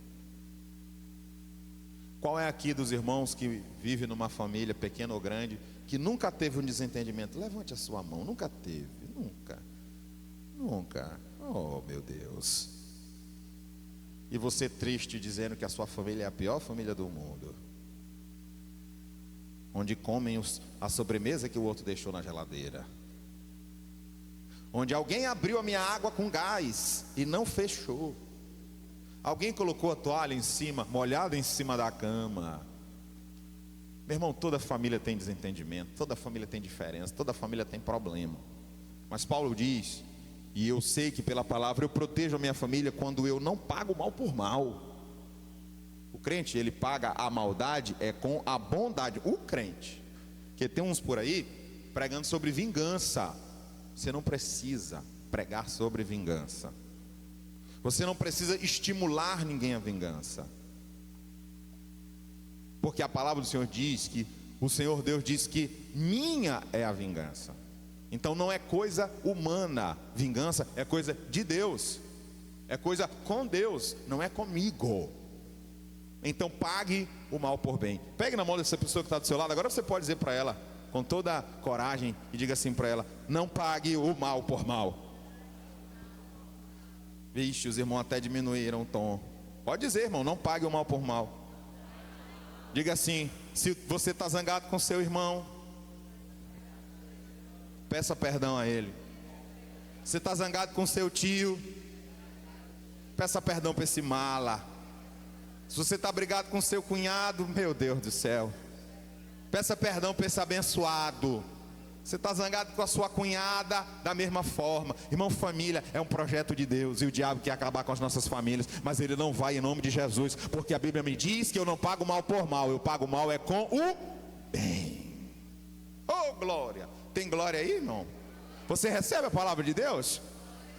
S1: Qual é aqui dos irmãos que vive numa família pequena ou grande que nunca teve um desentendimento? Levante a sua mão. Nunca teve, nunca. Oh, meu Deus. E você triste dizendo que a sua família é a pior família do mundo, onde comem a sobremesa que o outro deixou na geladeira, onde alguém abriu a minha água com gás e não fechou. Alguém colocou a toalha em cima, molhada em cima da cama. Meu irmão, toda família tem desentendimento, toda família tem diferença, toda família tem problema. Mas Paulo diz, e eu sei que pela palavra eu protejo a minha família quando eu não pago mal por mal. O crente, ele paga a maldade com a bondade. O crente, que tem uns por aí pregando sobre vingança. Você não precisa pregar sobre vingança. Você não precisa estimular ninguém à vingança, porque a palavra do Senhor diz que o Senhor Deus diz que minha é a vingança. Então não é coisa humana, vingança é coisa de Deus, é coisa com Deus, não é comigo. Então pague o mal por bem. Pegue na mão dessa pessoa que está do seu lado. Agora você pode dizer para ela com toda a coragem e diga assim para ela: não pague o mal por mal. Vixe, os irmãos até diminuíram o tom. Pode dizer, irmão, não pague o mal por mal. Diga assim: se você está zangado com seu irmão, peça perdão a ele. Você está zangado com seu tio, peça perdão para esse mala. Se você está brigado com seu cunhado, meu Deus do céu, peça perdão para esse abençoado. Você está zangado com a sua cunhada, da mesma forma. Irmão, família é um projeto de Deus, e o diabo quer acabar com as nossas famílias, mas ele não vai em nome de Jesus, porque a Bíblia me diz que eu não pago mal por mal, eu pago mal é com o bem. Oh glória! Tem glória aí, irmão? Você recebe a palavra de Deus?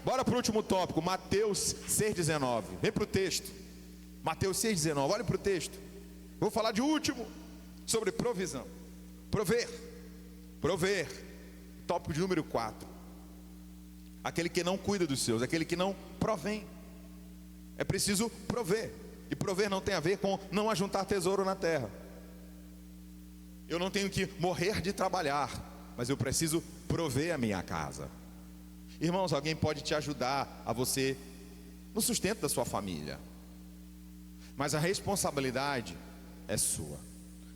S1: Bora para o último tópico, Mateus 6,19. Vem para o texto. Mateus 6,19, olha para o texto. Vou falar de último, sobre provisão. Prover. Tópico de número 4. Aquele que não cuida dos seus, aquele que não provém. É preciso prover. E prover não tem a ver com não ajuntar tesouro na terra. Eu não tenho que morrer de trabalhar, mas eu preciso prover a minha casa. Irmãos, alguém pode te ajudar a você no sustento da sua família, mas a responsabilidade é sua.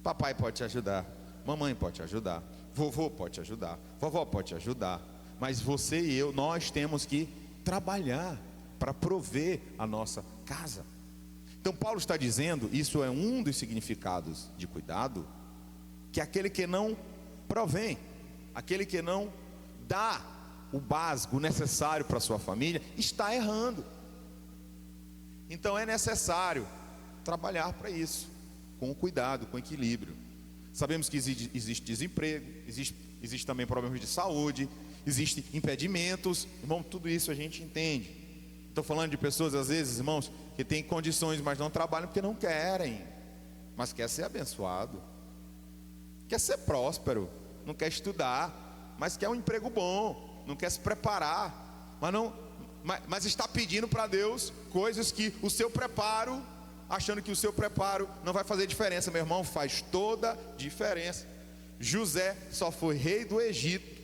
S1: Papai pode te ajudar, mamãe pode te ajudar, vovô pode te ajudar, vovó pode te ajudar, mas você e eu, nós temos que trabalhar para prover a nossa casa. Então Paulo está dizendo, isso é um dos significados de cuidado, que aquele que não provém, aquele que não dá o básico, o necessário para a sua família, está errando. Então é necessário trabalhar para isso, com cuidado, com equilíbrio. Sabemos que existe desemprego, existe também problemas de saúde, existem impedimentos, irmão, tudo isso a gente entende. Estou falando de pessoas, às vezes, irmãos, que têm condições, mas não trabalham porque não querem, mas quer ser abençoado, quer ser próspero, não quer estudar, mas quer um emprego bom, não quer se preparar, mas está pedindo para Deus coisas que o seu preparo, achando que o seu preparo não vai fazer diferença. Meu irmão, faz toda diferença. José só foi rei do Egito,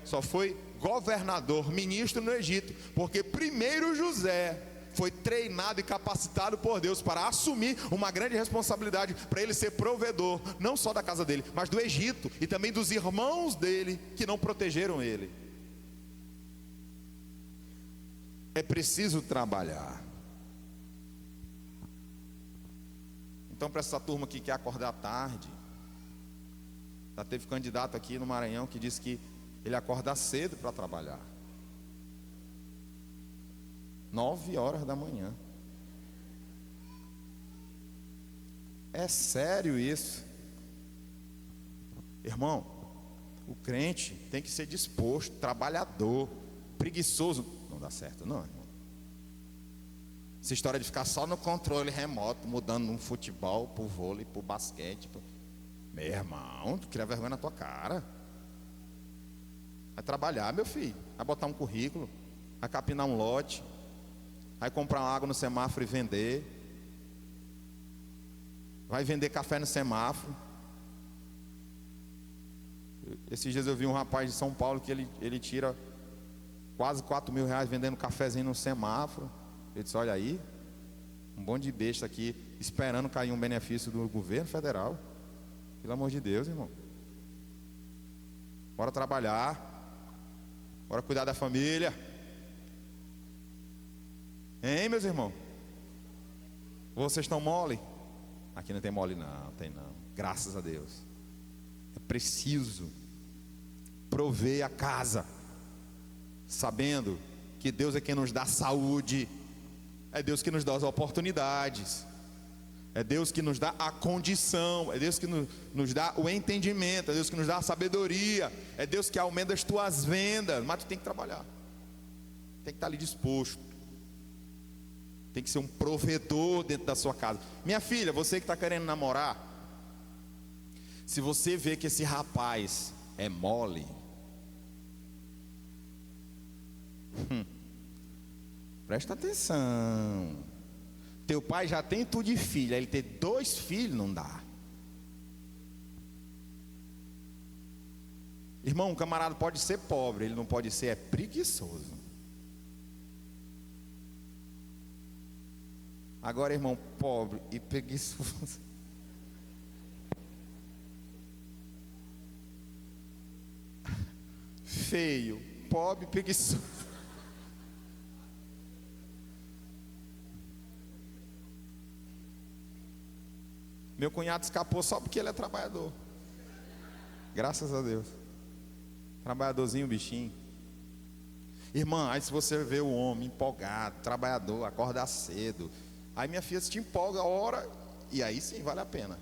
S1: só foi governador, ministro no Egito, porque primeiro José foi treinado e capacitado por Deus para assumir uma grande responsabilidade, para ele ser provedor, não só da casa dele, mas do Egito, e também dos irmãos dele, que não protegeram ele. É preciso trabalhar. Então, para essa turma que quer acordar tarde, já teve candidato aqui no Maranhão que disse que ele acorda cedo para trabalhar, 9 horas da manhã. É sério isso, irmão? O crente tem que ser disposto, trabalhador. Preguiçoso não dá certo, não, irmão. Essa história de ficar só no controle remoto, mudando um futebol pro vôlei, pro basquete, meu irmão, tu cria vergonha na tua cara. Vai trabalhar, meu filho, vai botar um currículo, vai capinar um lote, vai comprar água no semáforo e vender, vai vender café no semáforo. Esses dias eu vi um rapaz de São Paulo que ele tira quase 4 mil reais vendendo cafezinho no semáforo. Eu disse, olha aí, um monte de besta aqui esperando cair um benefício do governo federal. Pelo amor de Deus, irmão. Bora trabalhar, bora cuidar da família. Hein, meus irmãos? Vocês estão mole? Aqui não tem mole não, tem não. Graças a Deus. É preciso prover a casa, sabendo que Deus é quem nos dá saúde, é Deus que nos dá as oportunidades, é Deus que nos dá a condição, é Deus que nos dá o entendimento, é Deus que nos dá a sabedoria, é Deus que aumenta as tuas vendas. Mas tu tem que trabalhar, tem que estar ali disposto, tem que ser um provedor dentro da sua casa. Minha filha, você que está querendo namorar, se você vê que esse rapaz é mole, presta atenção. Teu pai já tem tu de filho, ele ter 2 filhos não dá. Irmão, um camarada pode ser pobre, ele não pode ser preguiçoso. Agora, irmão, pobre e preguiçoso. Feio, pobre e preguiçoso. Meu cunhado escapou só porque ele é trabalhador. Graças a Deus. Trabalhadorzinho, bichinho. Irmã, aí se você vê o homem empolgado, trabalhador, acorda cedo, aí minha filha se te empolga a hora, e aí sim vale a pena.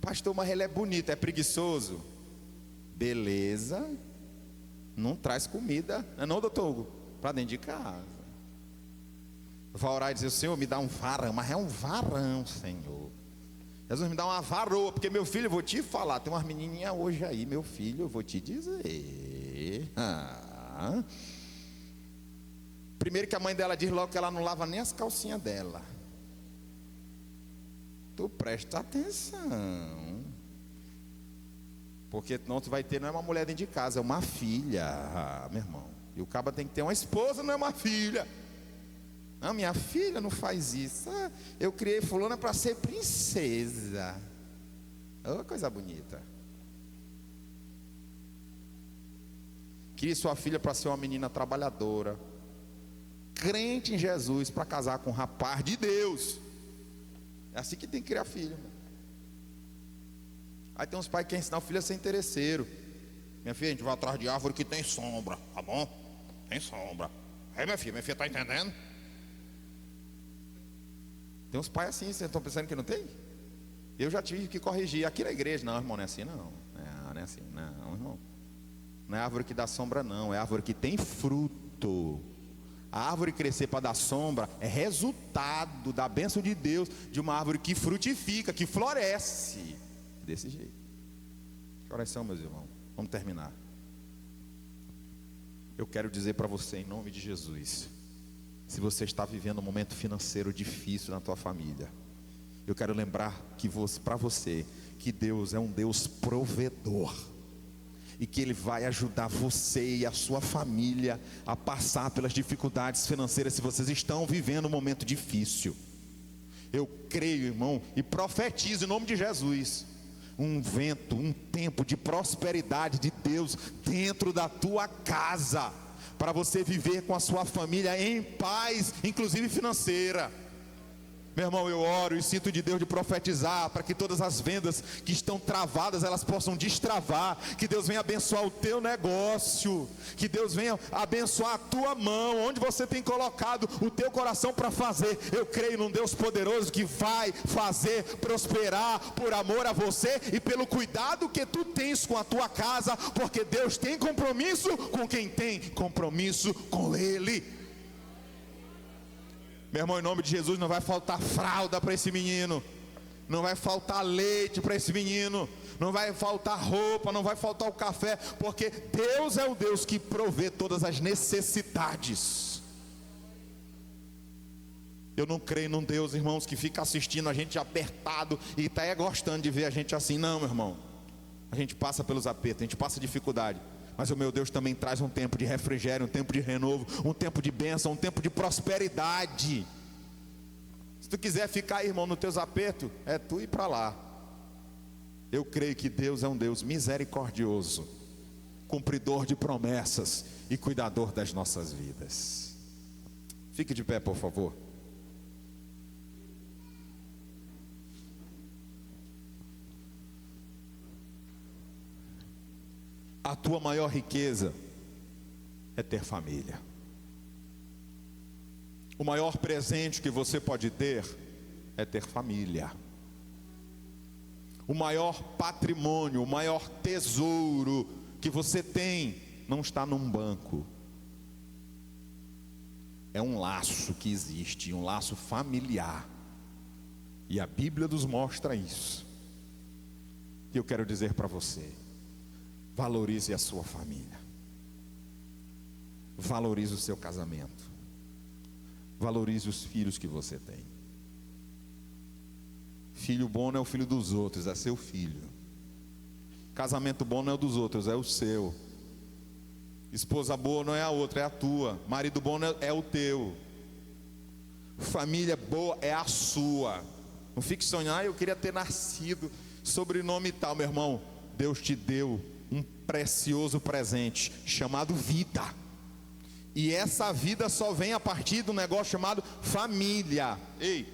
S1: Pastor, mas ele é bonito, é preguiçoso. Beleza. Não traz comida, não é não, doutor Hugo? Para dentro de casa. Vai orar e dizer: Senhor, me dá um varão. Mas é um varão, Senhor. Jesus, me dá uma varoa, porque meu filho, eu vou te falar, tem umas menininhas hoje aí, meu filho, eu vou te dizer. Primeiro que a mãe dela diz logo que ela não lava nem as calcinhas dela. Tu presta atenção, porque não tu vai ter, não é uma mulher dentro de casa, é uma filha, meu irmão. E o caba tem que ter uma esposa, não é uma filha. Não, minha filha não faz isso. Eu criei fulana para ser princesa. Oh, coisa bonita. Crie sua filha para ser uma menina trabalhadora, crente em Jesus, para casar com um rapaz de Deus. É assim que tem que criar filho, irmão. Aí tem uns pais que querem ensinar o filho a ser interesseiro. Minha filha, a gente vai atrás de árvore que tem sombra, tá bom? Tem sombra. Aí minha filha está entendendo? Tem uns pais assim, vocês estão pensando que não tem? Eu já tive que corrigir. Aqui na igreja, não, irmão, não é assim não. Não é assim, não, irmão. Não é árvore que dá sombra, não. É árvore que tem fruto. A árvore crescer para dar sombra é resultado da bênção de Deus, de uma árvore que frutifica, que floresce. Desse jeito. Que oração, meus irmãos. Vamos terminar. Eu quero dizer para você, em nome de Jesus, se você está vivendo um momento financeiro difícil na tua família, eu quero lembrar que para você, que Deus é um Deus provedor, e que Ele vai ajudar você e a sua família a passar pelas dificuldades financeiras, se vocês estão vivendo um momento difícil. Eu creio, irmão, e profetizo em nome de Jesus, um vento, um tempo de prosperidade de Deus dentro da tua casa, para você viver com a sua família em paz, inclusive financeira. Meu irmão, eu oro e sinto de Deus de profetizar para que todas as vendas que estão travadas, elas possam destravar. Que Deus venha abençoar o teu negócio, que Deus venha abençoar a tua mão, onde você tem colocado o teu coração para fazer. Eu creio num Deus poderoso que vai fazer prosperar por amor a você e pelo cuidado que tu tens com a tua casa, porque Deus tem compromisso com quem tem compromisso com Ele. Meu irmão, em nome de Jesus, não vai faltar fralda para esse menino, não vai faltar leite para esse menino, não vai faltar roupa, não vai faltar o café, porque Deus é o Deus que provê todas as necessidades. Eu não creio num Deus, irmãos, que fica assistindo a gente apertado e está gostando de ver a gente assim. Não, meu irmão, a gente passa pelos apertos, a gente passa dificuldade, mas o meu Deus também traz um tempo de refrigério, um tempo de renovo, um tempo de bênção, um tempo de prosperidade. Se tu quiser ficar, irmão, nos teus apertos, é tu ir para lá. Eu creio que Deus é um Deus misericordioso, cumpridor de promessas e cuidador das nossas vidas. Fique de pé, por favor. A tua maior riqueza é ter família. O maior presente que você pode ter é ter família. O maior patrimônio, o maior tesouro que você tem não está num banco. É um laço que existe, um laço familiar. E a Bíblia nos mostra isso. E eu quero dizer para você: valorize a sua família. Valorize o seu casamento. Valorize os filhos que você tem. Filho bom não é o filho dos outros, é seu filho. Casamento bom não é o dos outros, é o seu. Esposa boa não é a outra, é a tua. Marido bom é o teu. Família boa é a sua. Não fique sonhando, eu queria ter nascido sobrenome tal. Meu irmão, Deus te deu um precioso presente chamado vida. E essa vida só vem a partir de um negócio chamado família. Ei,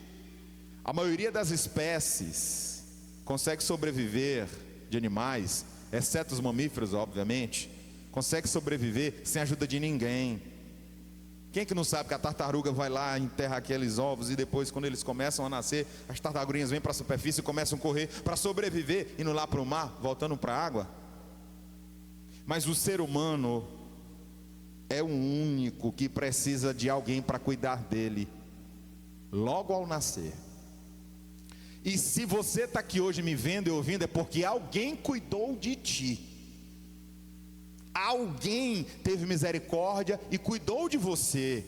S1: a maioria das espécies consegue sobreviver, de animais, exceto os mamíferos, obviamente, consegue sobreviver sem a ajuda de ninguém. Quem que não sabe que a tartaruga vai lá, enterra aqueles ovos e depois, quando eles começam a nascer, as tartaruguinhas vêm para a superfície e começam a correr para sobreviver, indo lá para o mar, voltando para a água? Mas o ser humano é o único que precisa de alguém para cuidar dele logo ao nascer. E se você está aqui hoje me vendo e ouvindo, é porque alguém cuidou de ti. Alguém teve misericórdia e cuidou de você.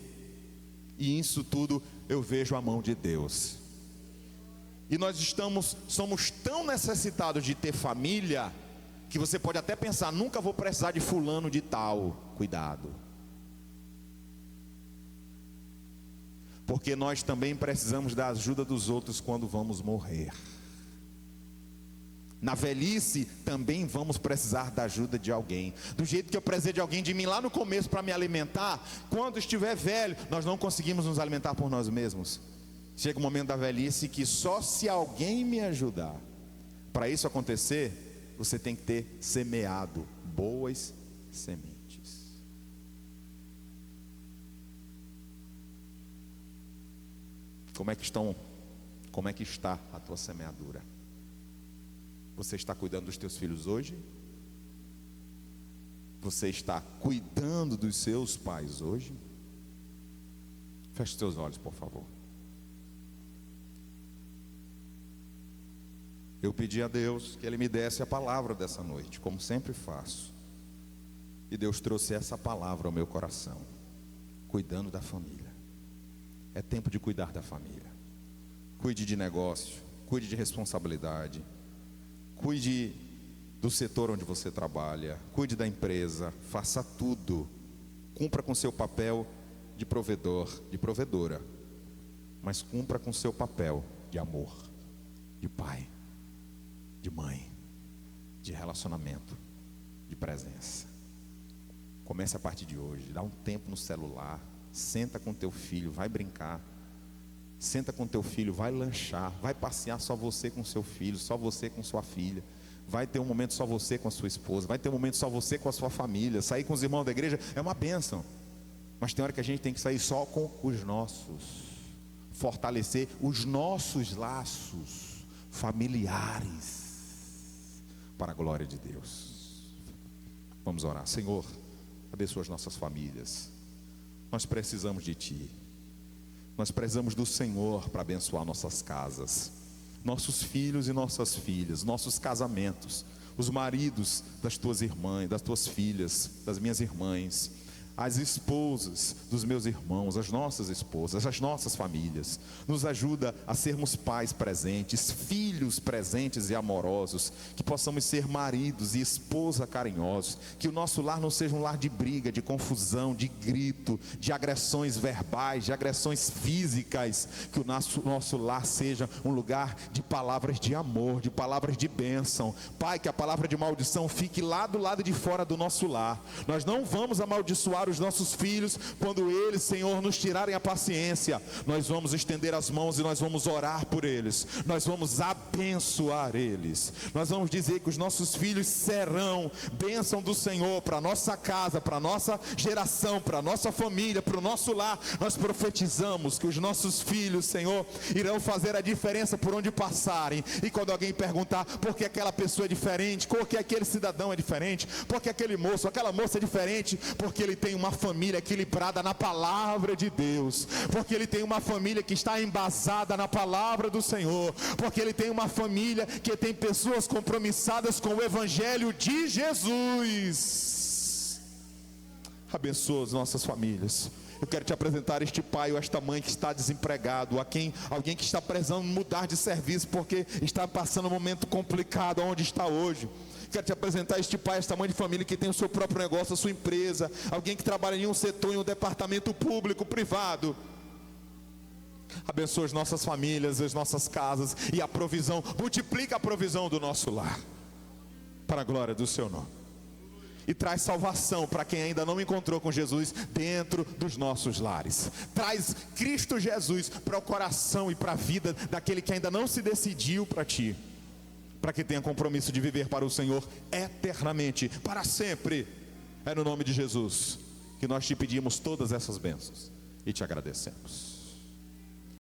S1: E isso tudo eu vejo a mão de Deus. E nós somos tão necessitados de ter família, que você pode até pensar, nunca vou precisar de fulano de tal. Cuidado. Porque nós também precisamos da ajuda dos outros quando vamos morrer. Na velhice também vamos precisar da ajuda de alguém. Do jeito que eu precisei de alguém de mim lá no começo para me alimentar, quando estiver velho, nós não conseguimos nos alimentar por nós mesmos. Chega um momento da velhice que só se alguém me ajudar. Para isso acontecer, você tem que ter semeado boas sementes. Como é que está a tua semeadura? Você está cuidando dos teus filhos hoje? Você está cuidando dos seus pais hoje? Feche os teus olhos, por favor. Eu pedi a Deus que Ele me desse a palavra dessa noite, como sempre faço. E Deus trouxe essa palavra ao meu coração. Cuidando da família. É tempo de cuidar da família. Cuide de negócio, cuide de responsabilidade. Cuide do setor onde você trabalha, cuide da empresa, faça tudo, cumpra com seu papel de provedor, de provedora, mas cumpra com seu papel de amor, de pai, de mãe, de relacionamento, de presença. Comece a partir de hoje, dá um tempo no celular, senta com teu filho, vai brincar. Senta com teu filho, vai lanchar, vai passear só você com seu filho, só você com sua filha. Vai ter um momento só você com a sua esposa, vai ter um momento só você com a sua família. Sair com os irmãos da igreja é uma bênção, mas tem hora que a gente tem que sair só com os nossos, fortalecer os nossos laços familiares para a glória de Deus. Vamos orar. Senhor, abençoa as nossas famílias. Nós precisamos de Ti. Nós precisamos do Senhor para abençoar nossas casas, nossos filhos e nossas filhas, nossos casamentos, os maridos das tuas irmãs, das tuas filhas, das minhas irmãs, as esposas dos meus irmãos, as nossas esposas, as nossas famílias. Nos ajuda a sermos pais presentes, filhos presentes e amorosos, que possamos ser maridos e esposa carinhosos, que o nosso lar não seja um lar de briga, de confusão, de grito, de agressões verbais, de agressões físicas, que o nosso lar seja um lugar de palavras de amor, de palavras de bênção. Pai, que a palavra de maldição fique lá do lado de fora do nosso lar. Nós não vamos amaldiçoar os nossos filhos quando eles, Senhor, nos tirarem a paciência. Nós vamos estender as mãos e nós vamos orar por eles, nós vamos abençoar eles, nós vamos dizer que os nossos filhos serão bênção do Senhor para a nossa casa, para a nossa geração, para a nossa família, para o nosso lar. Nós profetizamos que os nossos filhos, Senhor, irão fazer a diferença por onde passarem. E quando alguém perguntar por que aquela pessoa é diferente, por que aquele cidadão é diferente, por que aquele moço, aquela moça é diferente, porque ele tem uma família equilibrada na palavra de Deus, porque ele tem uma família que está embasada na palavra do Senhor, porque ele tem uma família que tem pessoas compromissadas com o Evangelho de Jesus. Abençoa as nossas famílias. Eu quero te apresentar este pai ou esta mãe que está desempregado, alguém que está precisando mudar de serviço porque está passando um momento complicado onde está hoje. Quero te apresentar este pai, esta mãe de família que tem o seu próprio negócio, a sua empresa, alguém que trabalha em um setor, em um departamento público, privado. Abençoa as nossas famílias, as nossas casas e a provisão, multiplica a provisão do nosso lar, para a glória do seu nome. E traz salvação para quem ainda não encontrou com Jesus dentro dos nossos lares. Traz Cristo Jesus para o coração e para a vida daquele que ainda não se decidiu para ti, para que tenha compromisso de viver para o Senhor eternamente, para sempre. É no nome de Jesus que nós te pedimos todas essas bênçãos e te agradecemos.